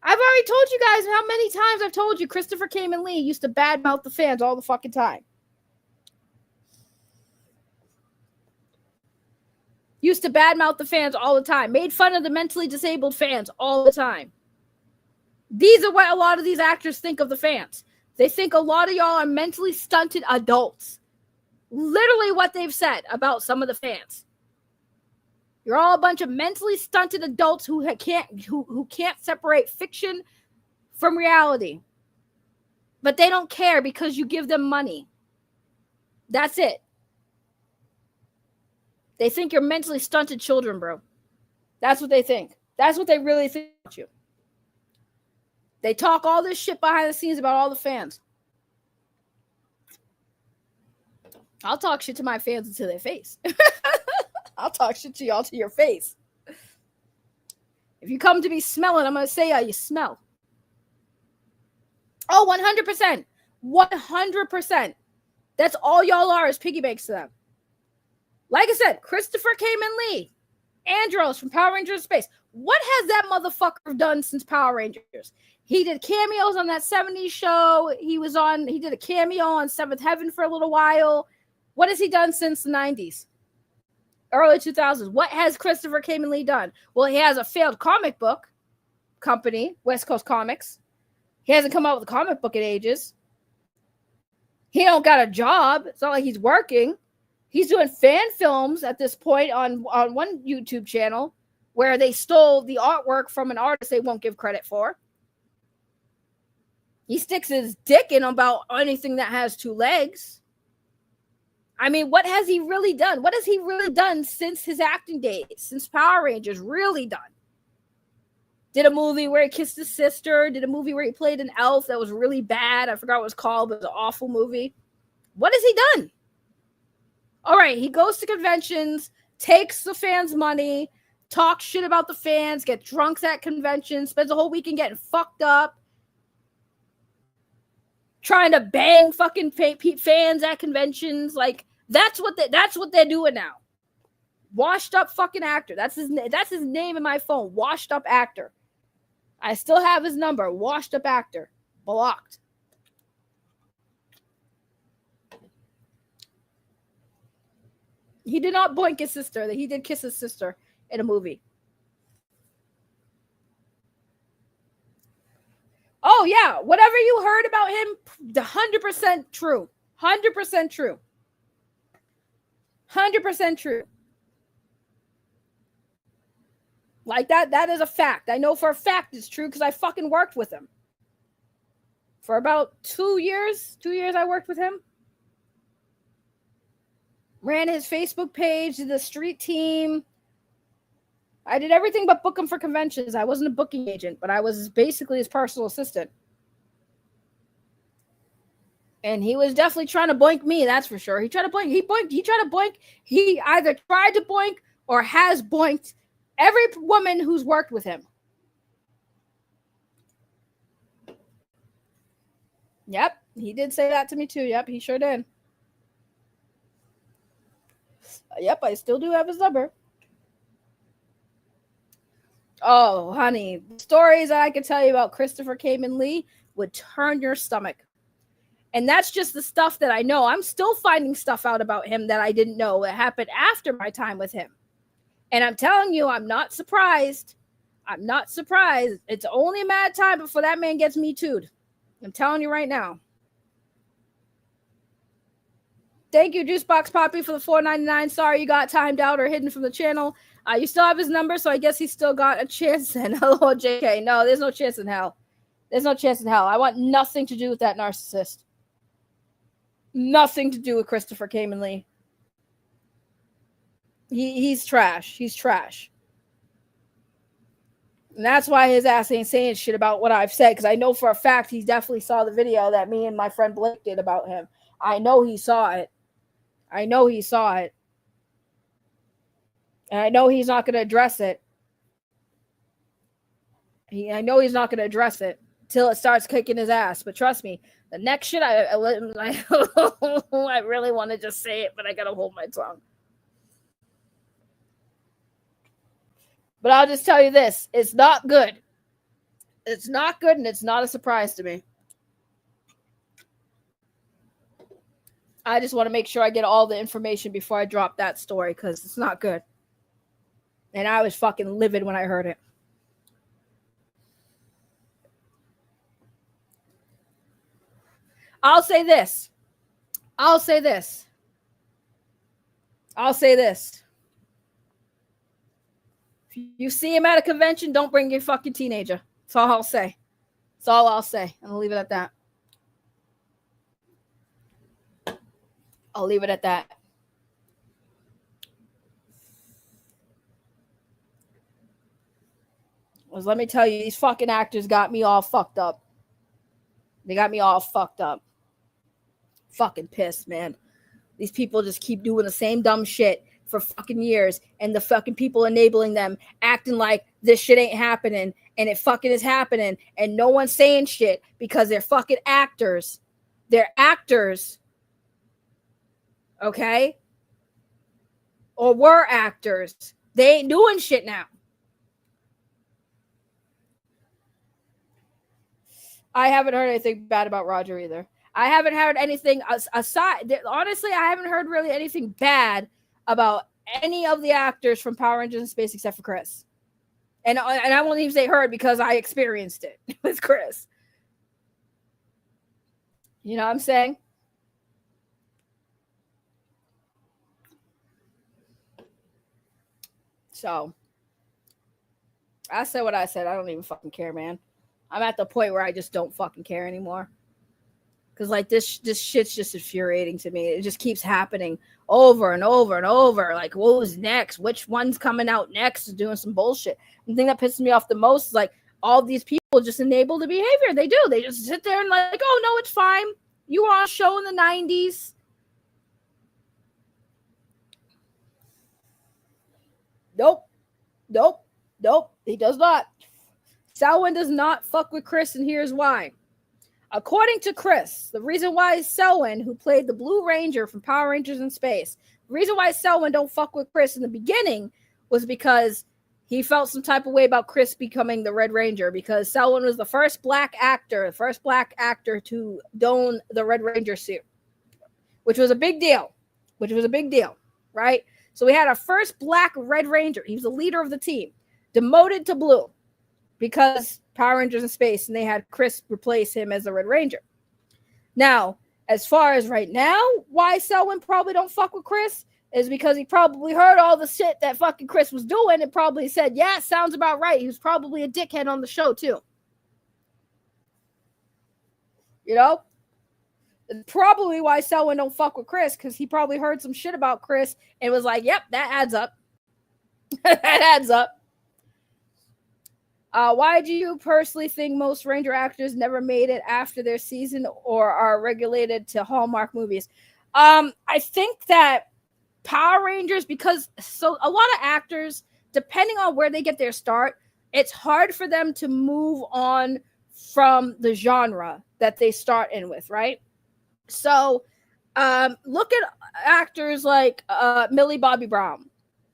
I've already told you guys how many times I've told you Christopher Kamen Lee used to badmouth the fans all the fucking time. Used to badmouth the fans all the time. Made fun of the mentally disabled fans all the time. These are what a lot of these actors think of the fans. They think a lot of y'all are mentally stunted adults. Literally what they've said about some of the fans. You're all a bunch of mentally stunted adults who can't separate fiction from reality. But they don't care because you give them money. That's it. They think you're mentally stunted children, bro. That's what they think. That's what they really think about you. They talk all this shit behind the scenes about all the fans. I'll talk shit to my fans until their face. I'll talk shit to y'all to your face. If you come to me smelling, I'm going to say how you smell. Oh, 100%. 100%. That's all y'all are is piggy banks to them. Like I said, Christopher Kamen Lee, Andros from Power Rangers Space. What has that motherfucker done since Power Rangers? He did cameos on that 70s show. He did a cameo on Seventh Heaven for a little while. What has he done since the 90s? Early 2000s. What has Christopher Kamen Lee done? Well, he has a failed comic book company, West Coast Comics. He hasn't come out with a comic book in ages. He don't got a job. It's not like he's working. He's doing fan films at this point on one YouTube channel where they stole the artwork from an artist they won't give credit for. He sticks his dick in about anything that has two legs. I mean, what has he really done? What has he really done since his acting days, since Power Rangers? Really done? Did a movie where he kissed his sister. Did a movie where he played an elf that was really bad. I forgot what it was called, but it was an awful movie. What has he done? All right, he goes to conventions, takes the fans' money, talks shit about the fans, gets drunk at conventions, spends the whole weekend getting fucked up, trying to bang fucking fans at conventions. Like, that's what they're doing now. Washed up fucking actor. That's his name in my phone. Washed up actor. I still have his number. Washed up actor. Blocked. He did not boink his sister. He did kiss his sister in a movie. Oh, yeah. Whatever you heard about him, 100% true. 100% true. 100% true. Like that is a fact. I know for a fact it's true because I fucking worked with him. For about 2 years. 2 years I worked with him. Ran his Facebook page, did the street team. I did everything but book him for conventions. I wasn't a booking agent, but I was basically his personal assistant. And he was definitely trying to boink me, that's for sure. He tried to boink. He either tried to boink or has boinked every woman who's worked with him. Yep, he did say that to me too. Yep, he sure did. Yep, I still do have his number. Oh, honey, stories that I could tell you about Christopher Kamen Lee would turn your stomach. And that's just the stuff that I know. I'm still finding stuff out about him that I didn't know that happened after my time with him. And I'm telling you, I'm not surprised. I'm not surprised. It's only a matter of time before that man gets me too'd. I'm telling you right now. Thank you, Juicebox Poppy, for the $4.99. Sorry you got timed out or hidden from the channel. You still have his number, so I guess he still got a chance then. Hello, JK. No, there's no chance in hell. There's no chance in hell. I want nothing to do with that narcissist. Nothing to do with Christopher Kamen Lee. He's trash. He's trash. And that's why his ass ain't saying shit about what I've said, because I know for a fact he definitely saw the video that me and my friend Blake did about him. I know he saw it. I know he saw it. And I know he's not going to address it. I know he's not going to address it till it starts kicking his ass. But trust me, the next shit, I really want to just say it, but I got to hold my tongue. But I'll just tell you this. It's not good. It's not good, and it's not a surprise to me. I just want to make sure I get all the information before I drop that story, because it's not good. And I was fucking livid when I heard it. I'll say this. If you see him at a convention, don't bring your fucking teenager. That's all I'll say. I'll leave it at that. I'll leave it at that. Because let me tell you, these fucking actors got me all fucked up. They got me all fucked up. Fucking pissed, man. These people just keep doing the same dumb shit for fucking years, and the fucking people enabling them acting like this shit ain't happening, and it fucking is happening, and no one's saying shit because they're fucking actors. They're actors. Okay? Or were actors. They ain't doing shit now. I haven't heard anything bad about Roger either. I haven't heard anything aside. Honestly, I haven't heard really anything bad about any of the actors from Power Rangers in Space except for Chris. And I won't even say heard because I experienced it with Chris. You know what I'm saying? So I said what I said. I don't even fucking care, man. I'm at the point where I just don't fucking care anymore. Because like this shit's just infuriating to me. It just keeps happening over and over and over. Like, what was next? Which one's coming out next is doing some bullshit. The thing that pisses me off the most is like all these people just enable the behavior. They do. They just sit there and like, oh no, it's fine. You were on a show in the 90s. Nope. He does not. Selwyn does not fuck with Chris, and here's why. According to Chris, the reason why Selwyn, who played the Blue Ranger from Power Rangers in Space, the reason why Selwyn don't fuck with Chris in the beginning was because he felt some type of way about Chris becoming the Red Ranger, because Selwyn was the first black actor to don the Red Ranger suit, which was a big deal, right? So we had our first black Red Ranger. He was the leader of the team, demoted to blue because Power Rangers in Space, and they had Chris replace him as the Red Ranger. Now, as far as right now, why Selwyn probably don't fuck with Chris is because he probably heard all the shit that fucking Chris was doing and probably said, yeah, sounds about right. He was probably a dickhead on the show too. You know? Probably why Selwyn don't fuck with Chris, because he probably heard some shit about Chris and was like, yep, that adds up. That adds up. Why do you personally think most Ranger actors never made it after their season or are regulated to Hallmark movies? I think that Power Rangers, because a lot of actors, depending on where they get their start, it's hard for them to move on from the genre that they start in with, right? So look at actors like Millie Bobby Brown.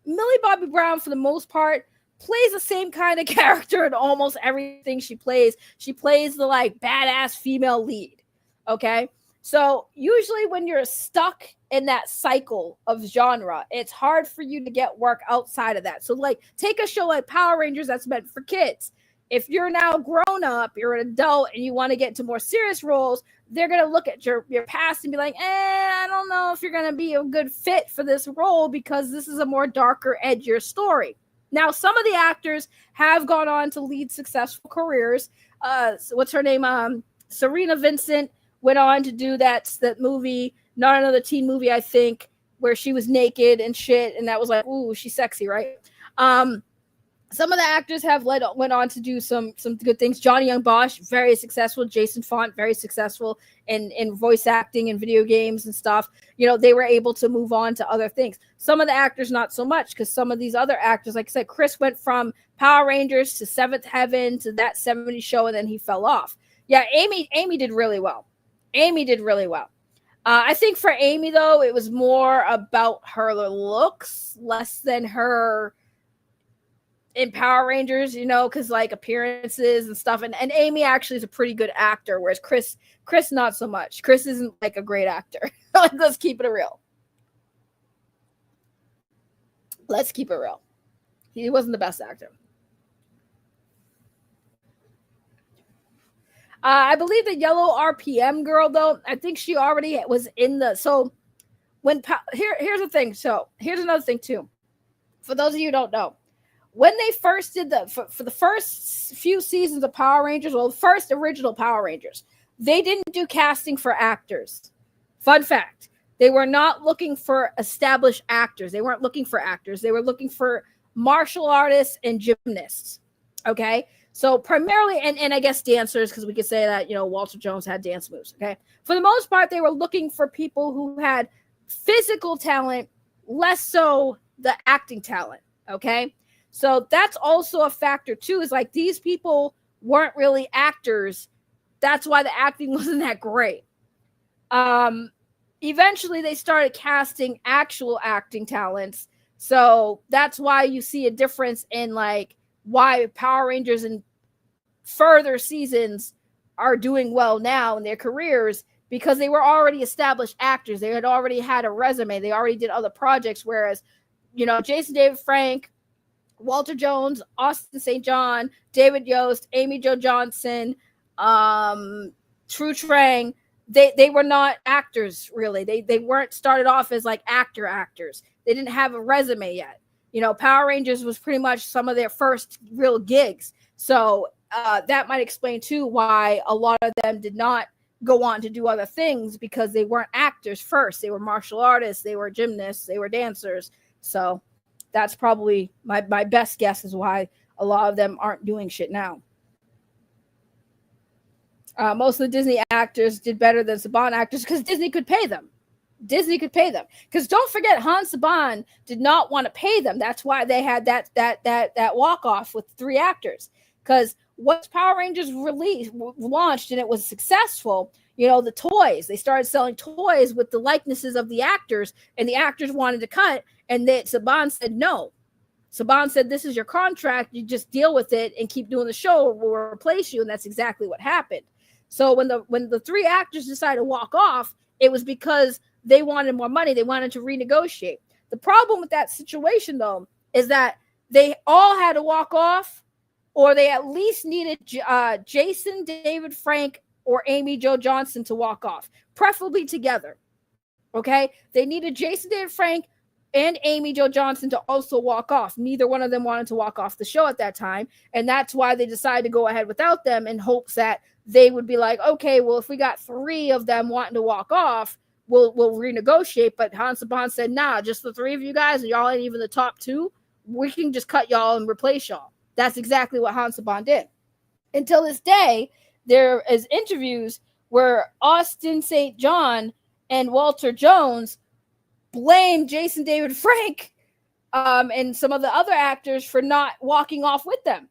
Millie Bobby Brown, for the most part, plays the same kind of character in almost everything she plays. She plays the like badass female lead. Okay. So usually when you're stuck in that cycle of genre, it's hard for you to get work outside of that. So like take a show like Power Rangers that's meant for kids. If you're now grown up, you're an adult and you want to get into more serious roles, they're going to look at your past and be like, I don't know if you're going to be a good fit for this role because this is a more darker, edgier story. Now, some of the actors have gone on to lead successful careers. What's her name? Serena Vincent went on to do that movie, Not Another Teen Movie, I think, where she was naked and shit. And that was like, ooh, she's sexy, right? Some of the actors have went on to do some good things. Johnny Young Bosch, very successful. Jason Font, very successful in voice acting and video games and stuff. You know, they were able to move on to other things. Some of the actors, not so much, because some of these other actors, like I said, Chris went from Power Rangers to Seventh Heaven to that 70s show, and then he fell off. Yeah, Amy did really well. I think for Amy, though, it was more about her looks, less than her in Power Rangers, you know, because like appearances and stuff. And Amy actually is a pretty good actor, whereas Chris not so much. Chris isn't like a great actor. Let's keep it real. He wasn't the best actor. I believe the yellow RPM girl, though, I think she already was in the. So when here's the thing. So here's another thing too. For those of you who don't know, when they first did for the first few seasons of Power Rangers, well, the first original Power Rangers, they didn't do casting for actors. Fun fact. They were not looking for established actors. They weren't looking for actors. They were looking for martial artists and gymnasts. Okay? So primarily, and I guess dancers, because we could say that, you know, Walter Jones had dance moves. Okay? For the most part, they were looking for people who had physical talent, less so the acting talent. Okay? So that's also a factor too, is like these people weren't really actors. That's why the acting wasn't that great. Eventually they started casting actual acting talents. So that's why you see a difference in like why Power Rangers in further seasons are doing well now in their careers, because they were already established actors. They had already had a resume. They already did other projects. Whereas, you know, Jason David Frank, Walter Jones, Austin St. John, David Yost, Amy Jo Johnson, True Trang, they were not actors really. They weren't started off as like actors. They didn't have a resume yet. You know, Power Rangers was pretty much some of their first real gigs. So that might explain too why a lot of them did not go on to do other things, because they weren't actors first. They were martial artists, they were gymnasts, they were dancers. So that's probably my best guess is why a lot of them aren't doing shit now. Most of the Disney actors did better than Saban actors because Disney could pay them. Because don't forget, Hans Saban did not want to pay them. That's why they had that walk off with 3 actors. Because once Power Rangers launched and it was successful, you know, the toys, they started selling toys with the likenesses of the actors, and the actors wanted to cut, and Saban said no. Saban said, this is your contract, you just deal with it and keep doing the show, or we'll replace you. And that's exactly what happened. So when the 3 actors decided to walk off, it was because they wanted more money. They wanted to renegotiate. The problem with that situation, though, is that they all had to walk off, or they at least needed Jason David Frank or Amy Jo Johnson to walk off, preferably together. Okay? They needed Jason David Frank and Amy Jo Johnson to also walk off. Neither one of them wanted to walk off the show at that time, and that's why they decided to go ahead without them in hopes that they would be like, okay, well, if we got 3 of them wanting to walk off, we'll renegotiate. But Hans Saban said, nah, just the 3 of you guys, and y'all ain't even the top 2. We can just cut y'all and replace y'all. That's exactly what Hans Saban did. Until this day, there is interviews where Austin St. John and Walter Jones blame Jason David Frank and some of the other actors for not walking off with them.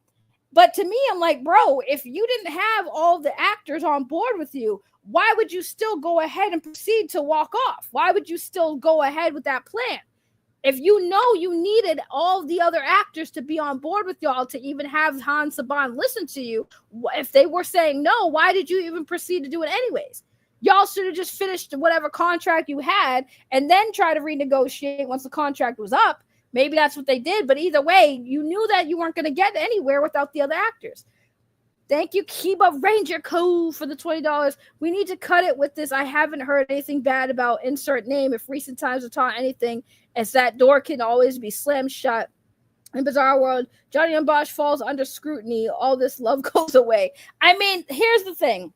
But to me, I'm like, bro, if you didn't have all the actors on board with you, why would you still go ahead and proceed to walk off? Why would you still go ahead with that plan? If you know you needed all the other actors to be on board with y'all to even have Hans Saban listen to you, if they were saying no, why did you even proceed to do it anyways? Y'all should have just finished whatever contract you had and then try to renegotiate once the contract was up. Maybe that's what they did, but either way, you knew that you weren't going to get anywhere without the other actors. Thank you, Kiba Ranger Co. for the $20. We need to cut it with this. I haven't heard anything bad about insert name. If recent times have taught anything, it's that door can always be slammed shut. In Bizarre World, Johnny and Bosch falls under scrutiny. All this love goes away. I mean, here's the thing.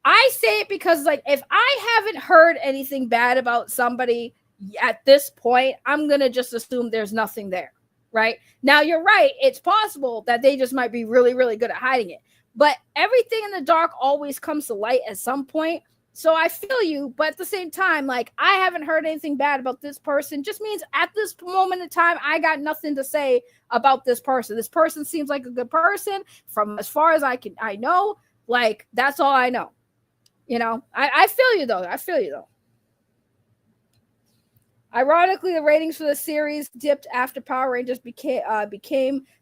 I say it because, like, if I haven't heard anything bad about somebody at this point, I'm going to just assume there's nothing there. Right? Now, you're right. It's possible that they just might be really, really good at hiding it. But everything in the dark always comes to light at some point. So I feel you. But at the same time, like, I haven't heard anything bad about this person. Just means at this moment in time, I got nothing to say about this person. This person seems like a good person from as far as I know. Like, that's all I know. You know, I feel you, though. Ironically, the ratings for the series dipped after Power Rangers became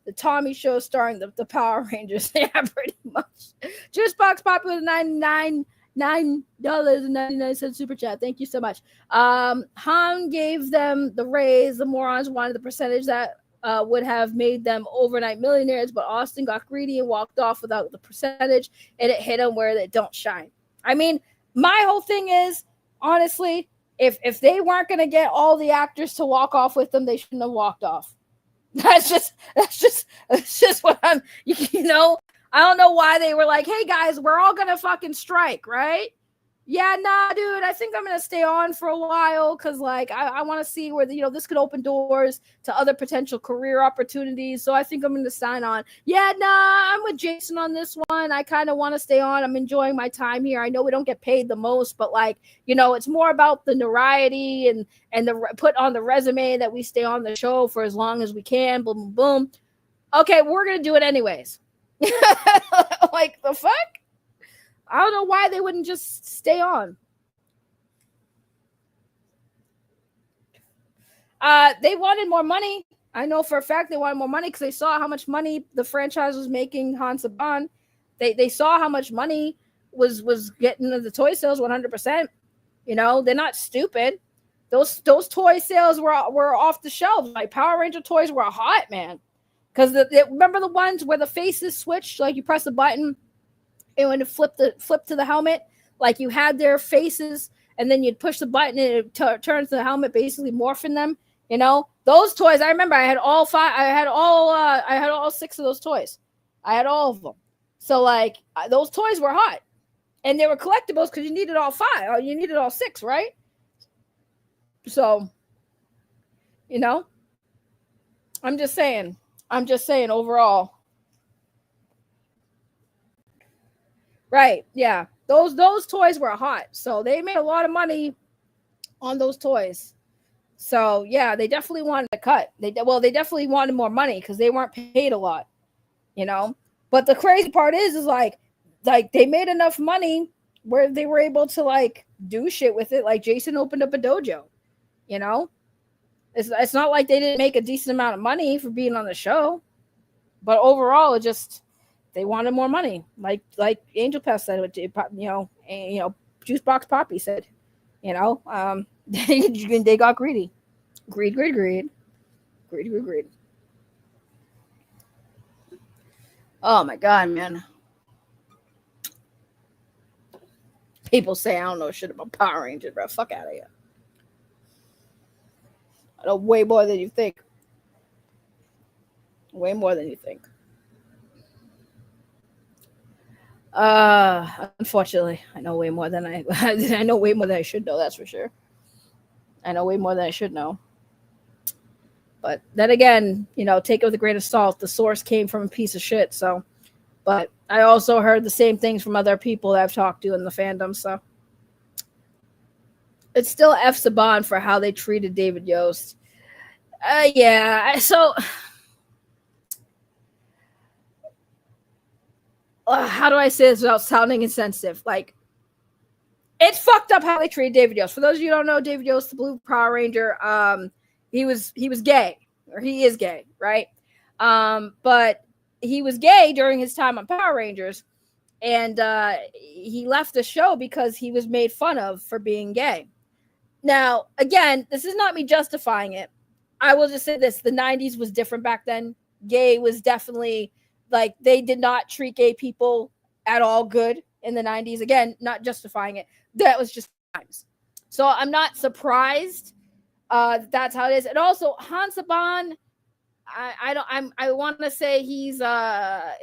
the Tommy Show starring the Power Rangers. Yeah, pretty much. Juice Box popular $9.99 super chat. Thank you so much. Han gave them the raise. The morons wanted the percentage that would have made them overnight millionaires, but Austin got greedy and walked off without the percentage, and it hit them where they don't shine. I mean, my whole thing is, honestly, if they weren't going to get all the actors to walk off with them, they shouldn't have walked off. That's just what I'm, you know, I don't know why they were like, hey guys, we're all going to fucking strike, right? Yeah, nah, dude, I think I'm going to stay on for a while because, like, I want to see where, this could open doors to other potential career opportunities. So I think I'm going to sign on. Yeah, nah, I'm with Jason on this one. I kind of want to stay on. I'm enjoying my time here. I know we don't get paid the most, but, like, it's more about the notoriety and the put on the resume that we stay on the show for as long as we can. Boom, boom, boom. Okay, we're going to do it anyways. Like, the fuck? I don't know why they wouldn't just stay on. They wanted more money. I know for a fact they wanted more money because they saw how much money the franchise was making Hans Saban. They saw how much money was getting the toy sales 100%. You know, they're not stupid. Those toy sales were off the shelves. Like Power Ranger toys were hot, man. Because remember the ones where the faces switched, like you press a button and when it flip to the helmet, like you had their faces and then you'd push the button and it turns the helmet, basically morphing them. You know, those toys. I remember I had all 5. I had all 6 of those toys. I had all of them. So like those toys were hot, and they were collectibles because you needed all 5. You needed all 6, right? So, you know, I'm just saying overall. Right. Yeah. Those toys were hot. So they made a lot of money on those toys. So yeah, they definitely wanted to cut. They definitely wanted more money because they weren't paid a lot, you know. But the crazy part is like they made enough money where they were able to like do shit with it. Like Jason opened up a dojo, you know. It's not like they didn't make a decent amount of money for being on the show, but overall, it just they wanted more money. Like Angel Pest said, you know, Juice Box Poppy said, you know, they got greedy. Greed. Oh my God, man. People say I don't know shit about Power Rangers, bro. Fuck out of here. I know way more than you think. Way more than you think. Unfortunately, I know way more than I know way more than I should know, that's for sure. I know way more than I should know. But then again, you know, take it with a grain of salt. The source came from a piece of shit, so. But I also heard the same things from other people that I've talked to in the fandom, so. It's still F Saban for how they treated David Yost. Yeah, so. How do I say this without sounding insensitive? Like, it's fucked up how they treated David Yost. For those of you who don't know, David Yost, the Blue Power Ranger, he was gay, or he is gay, right? But he was gay during his time on Power Rangers, and he left the show because he was made fun of for being gay. Now, again, this is not me justifying it. I will just say this: the 90s was different back then. Gay was definitely like they did not treat gay people at all good in the 90s. Again, not justifying it. That was just times. So I'm not surprised that's how it is. And also Han Saban, I want to say he's I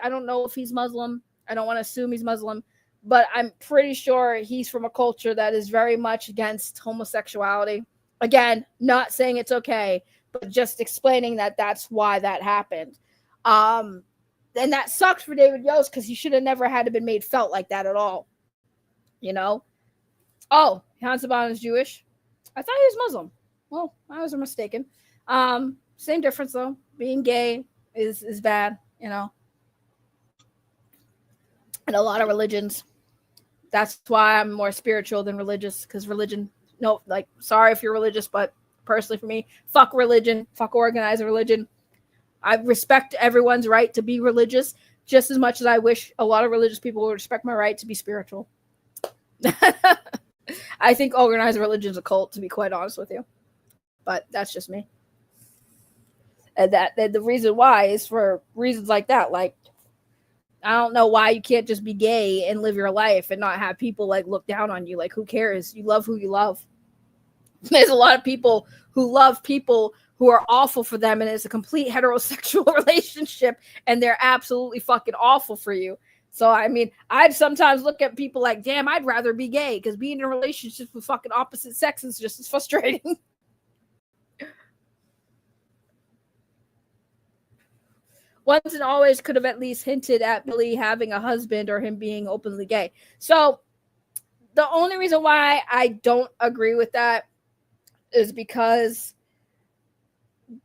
don't know if he's Muslim. I don't want to assume he's Muslim, but I'm pretty sure he's from a culture that is very much against homosexuality. Again, not saying it's okay, but just explaining that that's why that happened. And that sucks for David Yost because he should have never had to been made felt like that at all. You know? Oh, Han Saban is Jewish. I thought he was Muslim. Well, I was mistaken. Same difference though. Being gay is bad, you know. And a lot of religions. That's why I'm more spiritual than religious, because religion, no, like, sorry if you're religious, but personally for me, fuck religion, fuck organized religion. I respect everyone's right to be religious just as much as I wish a lot of religious people would respect my right to be spiritual. I think organized religion is a cult, to be quite honest with you. But that's just me. And that the reason why is for reasons like that. Like, I don't know why you can't just be gay and live your life and not have people like look down on you. Like, who cares? You love who you love. There's a lot of people who love people who are awful for them, and it's a complete heterosexual relationship, and they're absolutely fucking awful for you. So, I mean, I'd sometimes look at people like, damn, I'd rather be gay, because being in a relationship with fucking opposite sex is just as frustrating. Once and always could have at least hinted at Billy having a husband or him being openly gay. So, the only reason why I don't agree with that is because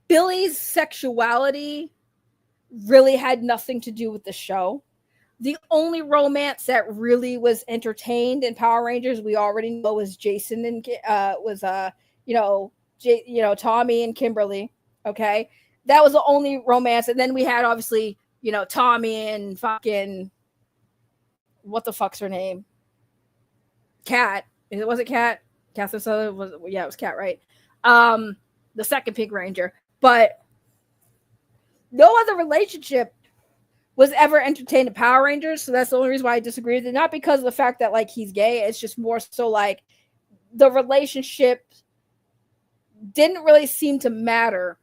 Billy's sexuality really had nothing to do with the show. The only romance that really was entertained in Power Rangers, we already know, was Jason and Tommy and Kimberly. Okay, that was the only romance, and then we had obviously Tommy and fucking what the fuck's her name? Cat. Was it Cat? Catherine Sutherland was, yeah, it was Cat, right? The second Pink Ranger. But no other relationship was ever entertained in Power Rangers, so that's the only reason why I disagree with it. Not because of the fact that like he's gay, it's just more so like the relationship didn't really seem to matter.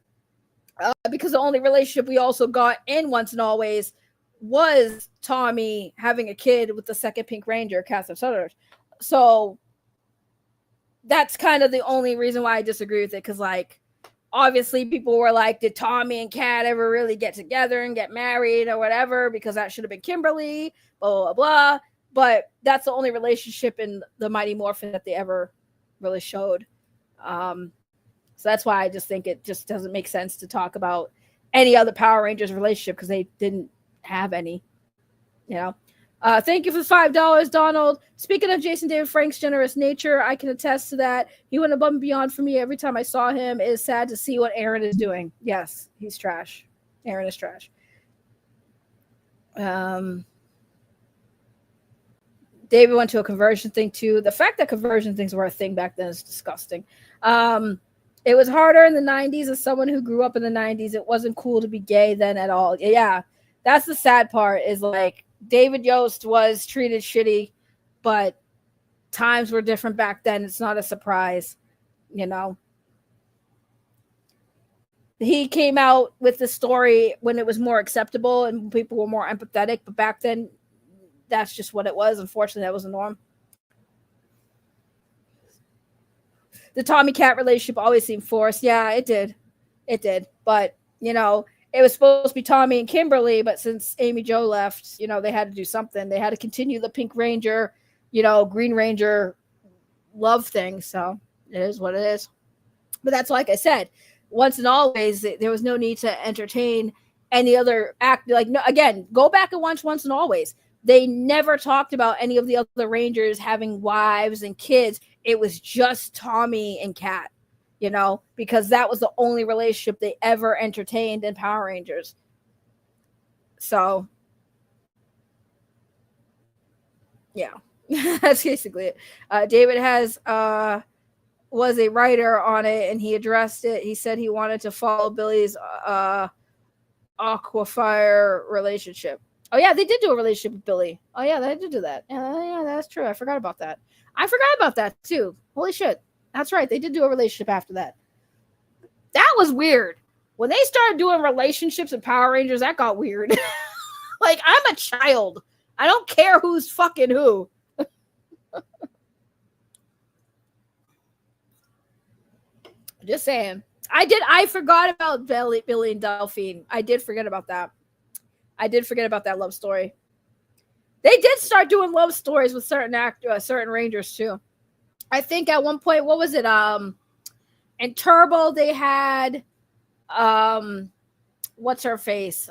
Because the only relationship we also got in Once and Always was Tommy having a kid with the second Pink Ranger, Catherine Sutherland. So that's kind of the only reason why I disagree with it. Because, like, obviously people were like, did Tommy and Kat ever really get together and get married or whatever? Because that should have been Kimberly, blah, blah, blah. But that's the only relationship in the Mighty Morphin that they ever really showed. So that's why I just think it just doesn't make sense to talk about any other Power Rangers relationship because they didn't have any, you know. Thank you for the $5, Donald. Speaking of Jason David Frank's generous nature, I can attest to that. He went above and beyond for me every time I saw him. It is sad to see what Aaron is doing. Yes, he's trash. Aaron is trash. David went to a conversion thing too. The fact that conversion things were a thing back then is disgusting. It was harder in the 90s. As someone who grew up in the 90s, it wasn't cool to be gay then at all. Yeah, that's the sad part is like David Yost was treated shitty, but times were different back then. It's not a surprise, you know. He came out with the story when it was more acceptable and people were more empathetic, but back then, that's just what it was. Unfortunately, that was the norm. The Tommy Cat relationship always seemed forced. Yeah, it did. It did. But, you know, it was supposed to be Tommy and Kimberly, but since Amy Jo left, you know, they had to do something. They had to continue the Pink Ranger, you know, Green Ranger love thing. So it is what it is. But that's like I said, Once and Always, there was no need to entertain any other act. Like, no, again, go back and watch Once and Always. They never talked about any of the other Rangers having wives and kids. It was just Tommy and Kat, you know, because that was the only relationship they ever entertained in Power Rangers. So, yeah, that's basically it. David was a writer on it, and he addressed it. He said he wanted to follow Billy's Aquafire relationship. Oh, yeah, they did do a relationship with Billy. Oh, yeah, they did do that. Yeah, that's true. I forgot about that. I forgot about that, too. Holy shit. That's right. They did do a relationship after that. That was weird. When they started doing relationships in Power Rangers, that got weird. Like, I'm a child. I don't care who's fucking who. Just saying. I forgot about Billy and Delphine. I did forget about that. I did forget about that love story. They did start doing love stories with certain Rangers too. I think at one point, what was it? In Turbo, they had what's her face?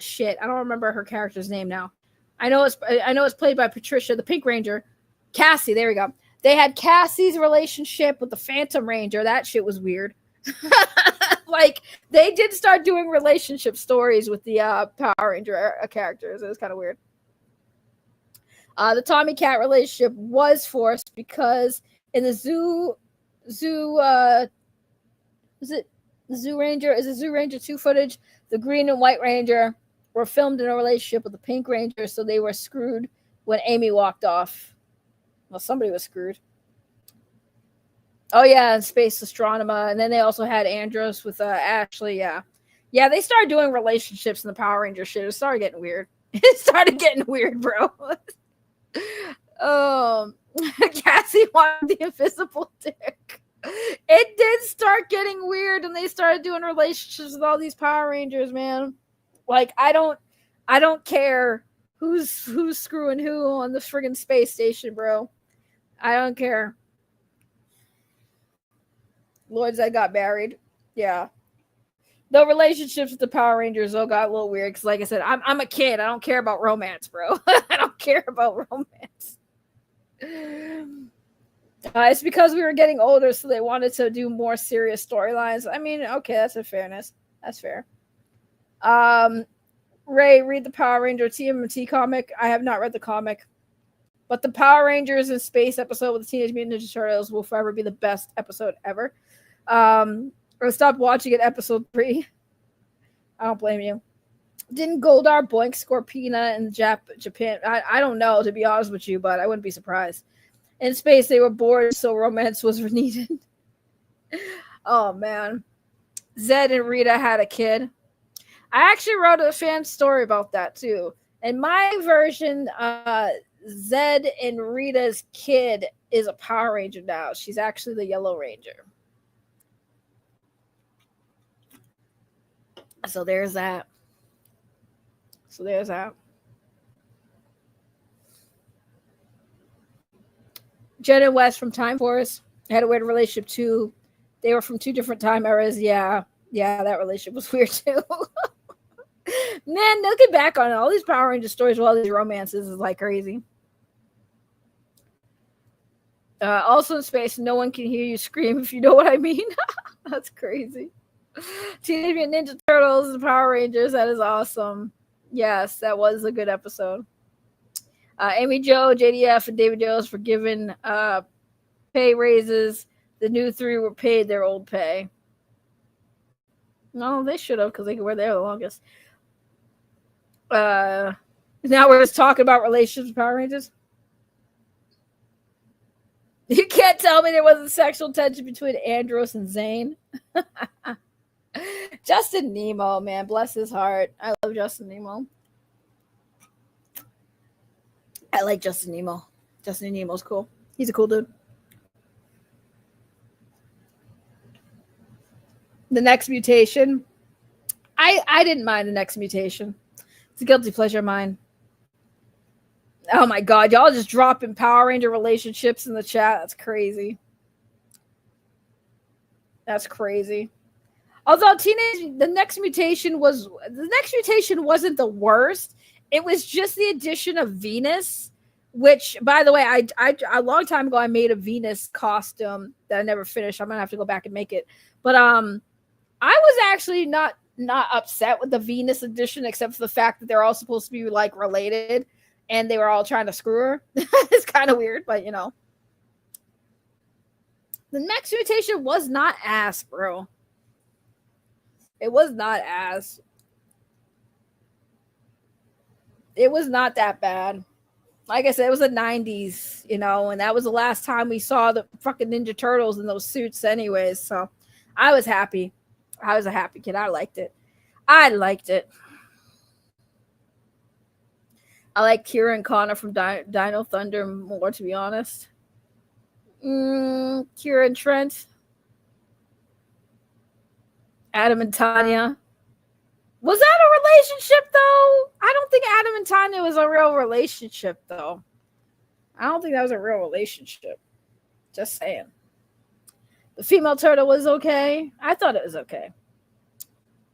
Shit, I don't remember her character's name now. I know it's played by Patricia, the Pink Ranger. Cassie, there we go. They had Cassie's relationship with the Phantom Ranger. That shit was weird. Like, they did start doing relationship stories with the Power Ranger characters. It was kind of weird. The Tommy Cat relationship was forced because in the Zoo Ranger 2 footage, the Green and White Ranger were filmed in a relationship with the Pink Ranger, so they were screwed when Amy walked off. Well, somebody was screwed. Oh, yeah, and Space Astronema. And then they also had Andros with Ashley, yeah. Yeah, they started doing relationships in the Power Ranger shit. It started getting weird. It started getting weird, bro. Cassie wanted the invisible dick. It did start getting weird, and they started doing relationships with all these Power Rangers, man. Like, I don't care who's screwing who on the friggin' space station, bro. I don't care. Lloyd Zed got married. Yeah. The relationships with the Power Rangers all got a little weird because, like I said, I'm a kid. I don't care about romance, bro. I don't care about romance. It's because we were getting older, so they wanted to do more serious storylines. I mean, okay, that's a fairness. That's fair. Ray, read the Power Ranger TMNT comic. I have not read the comic. But the Power Rangers in space episode with the Teenage Mutant Ninja Turtles will forever be the best episode ever. I stopped watching it episode 3. I don't blame you. Didn't Goldar boink Scorpina in Japan? I don't know, to be honest with you, but I wouldn't be surprised. In space, they were bored, so romance was needed. Oh, man. Zed and Rita had a kid. I actually wrote a fan story about that, too. In my version, Zed and Rita's kid is a Power Ranger now. She's actually the Yellow Ranger. So there's that. Jen and Wes from Time Force had a weird relationship too. They were from 2 different time eras. Yeah, that relationship was weird too. Man, looking back on all these Power Ranger stories with all these romances is like crazy. Also in space, no one can hear you scream, if you know what I mean. That's crazy. Teenage Mutant Ninja Turtles and Power Rangers, that is awesome. Yes, that was a good episode. Amy Jo, JDF, and David Jones for giving pay raises. The new 3 were paid their old pay. No, they should have, because they were there the longest. Now we're just talking about relationships with Power Rangers. You can't tell me there wasn't sexual tension between Andros and Zane. Justin Nemo, man, bless his heart. I love Justin Nemo. I like Justin Nemo. Justin Nemo's cool. He's a cool dude. The Next Mutation. I didn't mind The Next Mutation. It's a guilty pleasure of mine. Oh my God, y'all just dropping Power Ranger relationships in the chat. That's crazy. That's crazy. Although The Next Mutation wasn't the worst. It was just the addition of Venus, which, by the way, I a long time ago I made a Venus costume that I never finished. I'm gonna have to go back and make it. But I was actually not upset with the Venus edition, except for the fact that they're all supposed to be like related, and they were all trying to screw her. It's kind of weird, but you know. The Next Mutation was not ass, bro. It was not ass. It was not that bad. Like I said, it was the 90s, you know, and that was the last time we saw the fucking Ninja Turtles in those suits anyways. So I was happy. I was a happy kid. I liked it. I like Kira and Connor from Dino Thunder more, to be honest. Kira and Trent. Adam and Tanya. Was that a relationship, though? I don't think Adam and Tanya was a real relationship, though. I don't think that was a real relationship. Just saying. The female turtle was okay. I thought it was okay.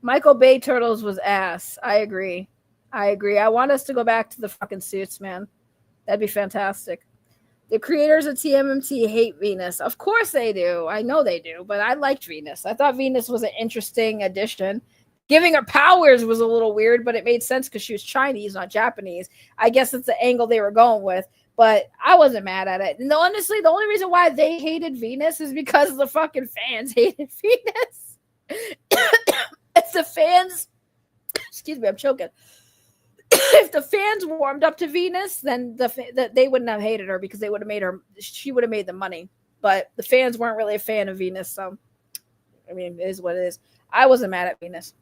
Michael Bay Turtles was ass. I agree. I want us to go back to the fucking suits, man. That'd be fantastic. The creators of TMNT hate Venus. Of course they do. I know they do, but I liked Venus. I thought Venus was an interesting addition. Giving her powers was a little weird, but it made sense because she was Chinese, not Japanese. I guess it's the angle they were going with, but I wasn't mad at it. And honestly, the only reason why they hated Venus is because the fucking fans hated Venus. If the fans, excuse me, I'm choking. If the fans warmed up to Venus, then they wouldn't have hated her because they would have made her. She would have made the money. But the fans weren't really a fan of Venus, so I mean, it is what it is. I wasn't mad at Venus.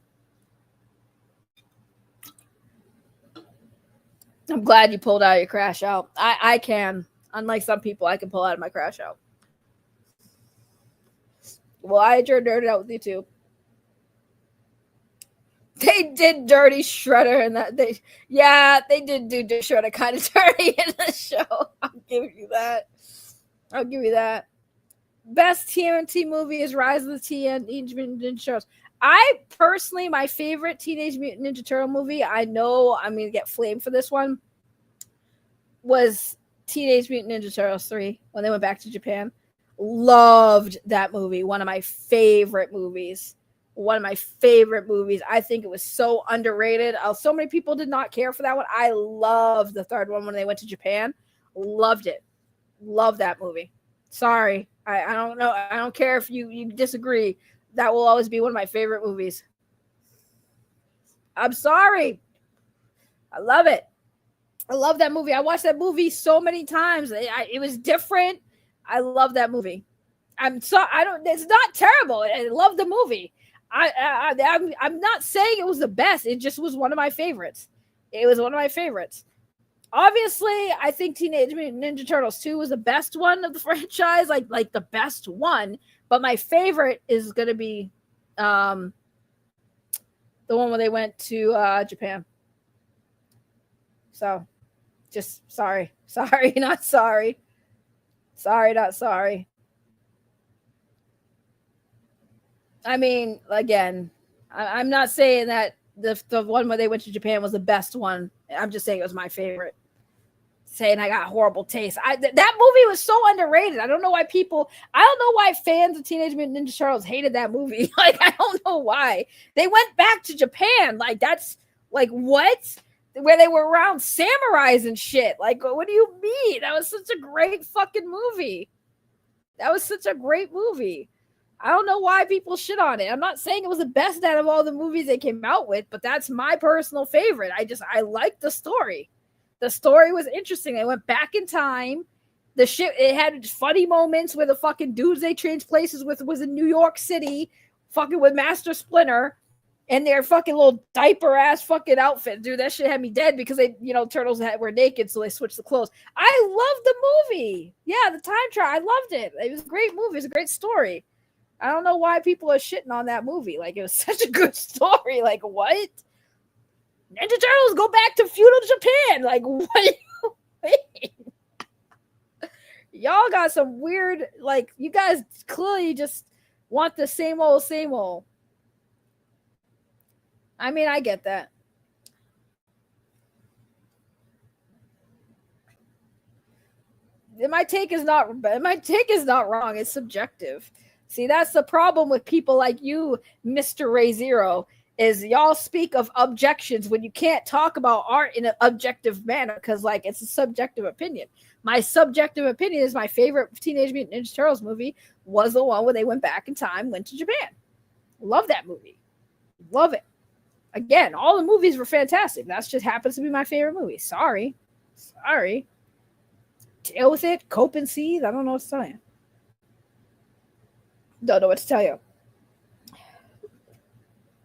I'm glad you pulled out your crash out. I can. Unlike some people, I can pull out of my crash out. Well, I nerded out with you too. They did dirty Shredder and that they did do Shredder kind of dirty in the show. I'll give you that. Best TMNT movie is Rise of the Teenage Mutant Ninja Turtles. I personally, my favorite Teenage Mutant Ninja Turtle movie, I know I'm going to get flamed for this one, was Teenage Mutant Ninja Turtles 3 when they went back to Japan. Loved that movie. One of my favorite movies. I think it was so underrated. So many people did not care for that one. I love the third one when they went to Japan. Loved it. Love that movie. Sorry. I don't know. I don't care if you disagree. That will always be one of my favorite movies. I'm sorry. I love it. I love that movie. I watched that movie so many times. It was different. I love that movie. It's not terrible. I love the movie. I'm not saying it was the best. It just was one of my favorites. It was one of my favorites. Obviously, I think Teenage Mutant Ninja Turtles 2 was the best one of the franchise, like the best one. But my favorite is gonna be the one where they went to Japan. So, just sorry, not sorry, not sorry. I mean, again, I'm not saying that the one where they went to Japan was the best one. I'm just saying it was my favorite. Saying I got horrible taste. That movie was so underrated. I don't know why fans of Teenage Mutant Ninja Turtles hated that movie. Like, I don't know why. They went back to Japan. Like, that's like what? Where they were around samurais and shit. Like, what do you mean? That was such a great fucking movie. That was such a great movie. I don't know why people shit on it. I'm not saying it was the best out of all the movies they came out with, but that's my personal favorite. I liked the story. The story was interesting. They went back in time. It had funny moments where the fucking dudes they changed places with was in New York City, fucking with Master Splinter and their fucking little diaper ass fucking outfit. Dude, that shit had me dead because turtles were naked, so they switched the clothes. I loved the movie. Yeah, the time trial. I loved it. It was a great movie. It was a great story. I don't know why people are shitting on that movie. Like, it was such a good story. Like, what? Ninja Turtles go back to feudal Japan. Like, what are you mean? Y'all got some weird, like, you guys clearly just want the same old, same old. I mean, I get that. My take is not wrong. It's subjective. See, that's the problem with people like you, Mr. Ray Zero, is y'all speak of objections when you can't talk about art in an objective manner because, like, it's a subjective opinion. My subjective opinion is my favorite Teenage Mutant Ninja Turtles movie was the one where they went back in time, went to Japan. Love that movie. Love it. Again, all the movies were fantastic. That just happens to be my favorite movie. Sorry. Deal with it. Cope and seethe. I don't know what to tell you. Don't know what to tell you.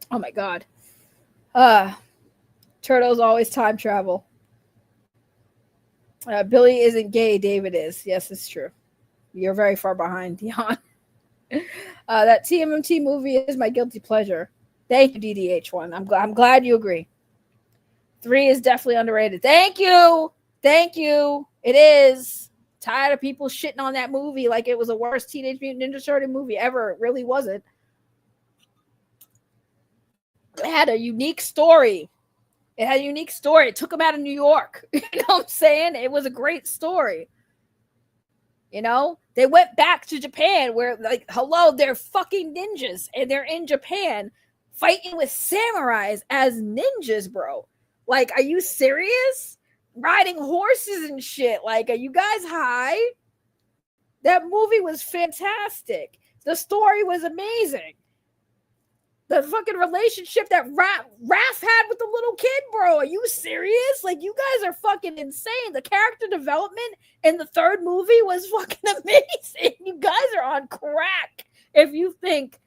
Oh my God. Turtles always time travel. Billy isn't gay. David is. Yes, it's true. You're very far behind, Dion. That TMNT movie is my guilty pleasure. Thank you, DDH1. I'm glad you agree. 3 is definitely underrated. Thank you. It is. Tired of people shitting on that movie like it was the worst Teenage Mutant Ninja Turtle movie ever. It really wasn't. It had a unique story. It took them out of New York. You know what I'm saying? It was a great story. You know? They went back to Japan where, like, hello, they're fucking ninjas. And they're in Japan fighting with samurais as ninjas, bro. Like, are you serious? Riding horses and shit. Like, are you guys high? That movie was fantastic. The story was amazing. The fucking relationship that Raph had with the little kid, bro. Are you serious? Like, you guys are fucking insane. The character development in the third movie was fucking amazing. You guys are on crack if you think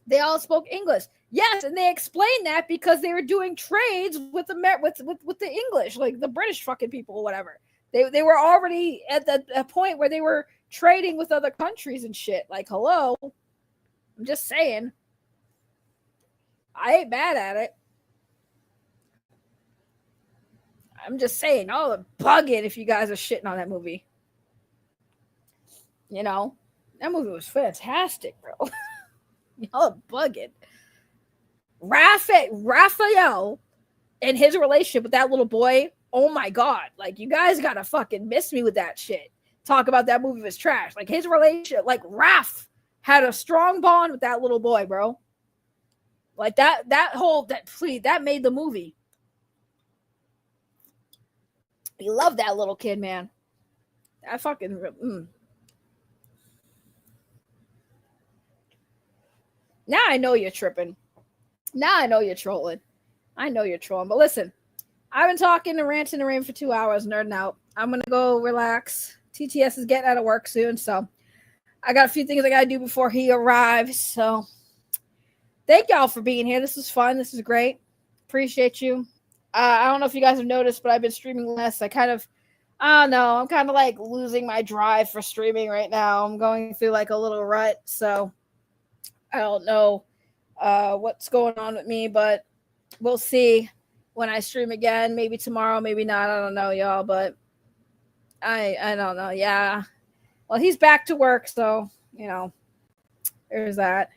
they all spoke English. Yes, and they explained that because they were doing trades with the English, like the British fucking people or whatever. They were already at the point where they were trading with other countries and shit. Like, hello. I'm just saying. I ain't mad at it. I'm just saying, y'all are bugging if you guys are shitting on that movie. You know, that movie was fantastic, bro. Y'all are bugging. Raphael and his relationship with that little boy, oh my God. Like, you guys gotta fucking miss me with that shit. Talk about that movie was trash. Like, his relationship, like, Raph had a strong bond with that little boy, bro. Like, that made the movie. He loved that little kid, man. I fucking. Now I know you're tripping. Now I know you're trolling. I know you're trolling. But listen, I've been talking and ranting and raving for 2 hours, nerding out. I'm going to go relax. TTS is getting out of work soon, so I got a few things I got to do before he arrives. So thank y'all for being here. This is fun. This is great. Appreciate you. I don't know if you guys have noticed, but I've been streaming less. I don't know. I'm kind of like losing my drive for streaming right now. I'm going through like a little rut, so I don't know what's going on with me, but we'll see when I stream again. Maybe tomorrow, maybe not. I don't know, y'all, but I don't know. Yeah. Well, he's back to work, so, there's that.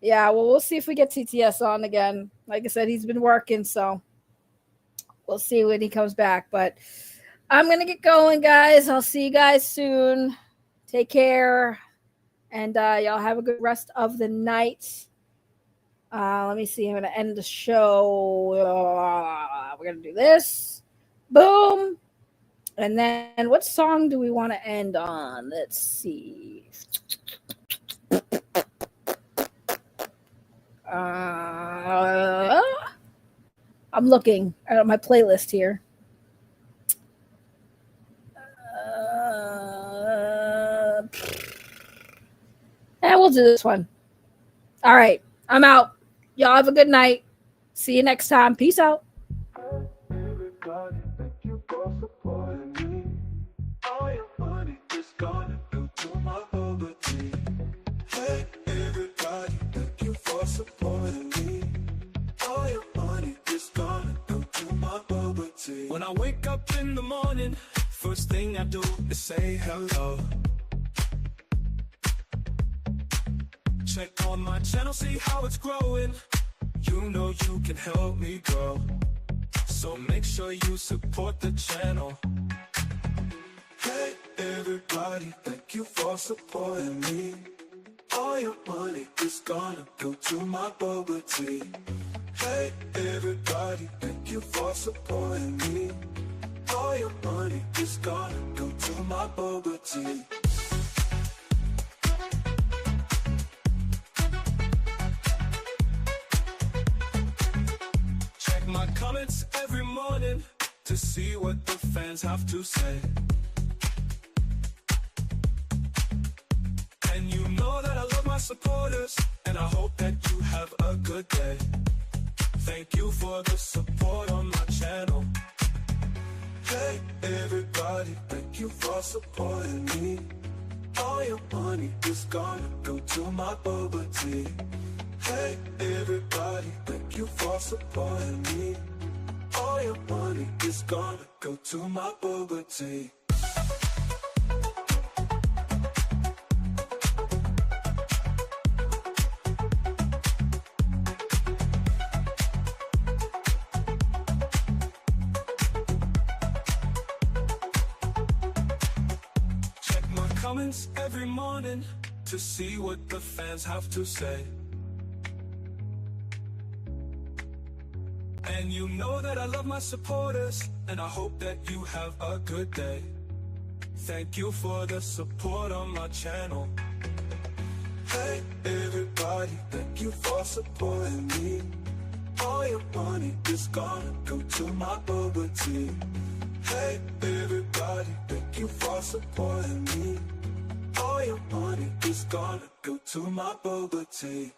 Yeah, well, we'll see if we get TTS on again. Like I said, he's been working, so we'll see when he comes back. But I'm going to get going, guys. I'll see you guys soon. Take care. And y'all have a good rest of the night. Let me see. I'm going to end the show. We're going to do this. Boom. And then what song do we want to end on? Let's see. I'm looking at my playlist here. And we'll do this one. All right. I'm out. Y'all have a good night. See you next time. Peace out. Everybody, thank you for supporting me. All your money is gonna go to my bubble tea. Hey, everybody, thank you for supporting me. All your money is gonna go to my bubble tea. When I wake up in the morning, first thing I do is say hello. Check on my channel, see how it's growing. You know you can help me grow. So make sure you support the channel. Hey everybody, thank you for supporting me. All your money is gonna go to my bubble tea. Hey everybody, thank you for supporting me. All your money is gonna go to my bubble tea. Check my comments every morning to see what the fans have to say. And you know that I love my supporters, and I hope that you have a good day. Thank you for the support on my channel. Hey everybody, thank you for supporting me. All your money is gonna go to my bubble tea. Hey everybody, thank you for supporting me. All your money is gonna go to my bubble tea. Check my comments every morning to see what the fans have to say. And you know that I love my supporters, and I hope that you have a good day. Thank you for the support on my channel. Hey everybody, thank you for supporting me. All your money is gonna go to my bubble tea. Hey everybody, thank you for supporting me. All your money is gonna go to my bubble tea.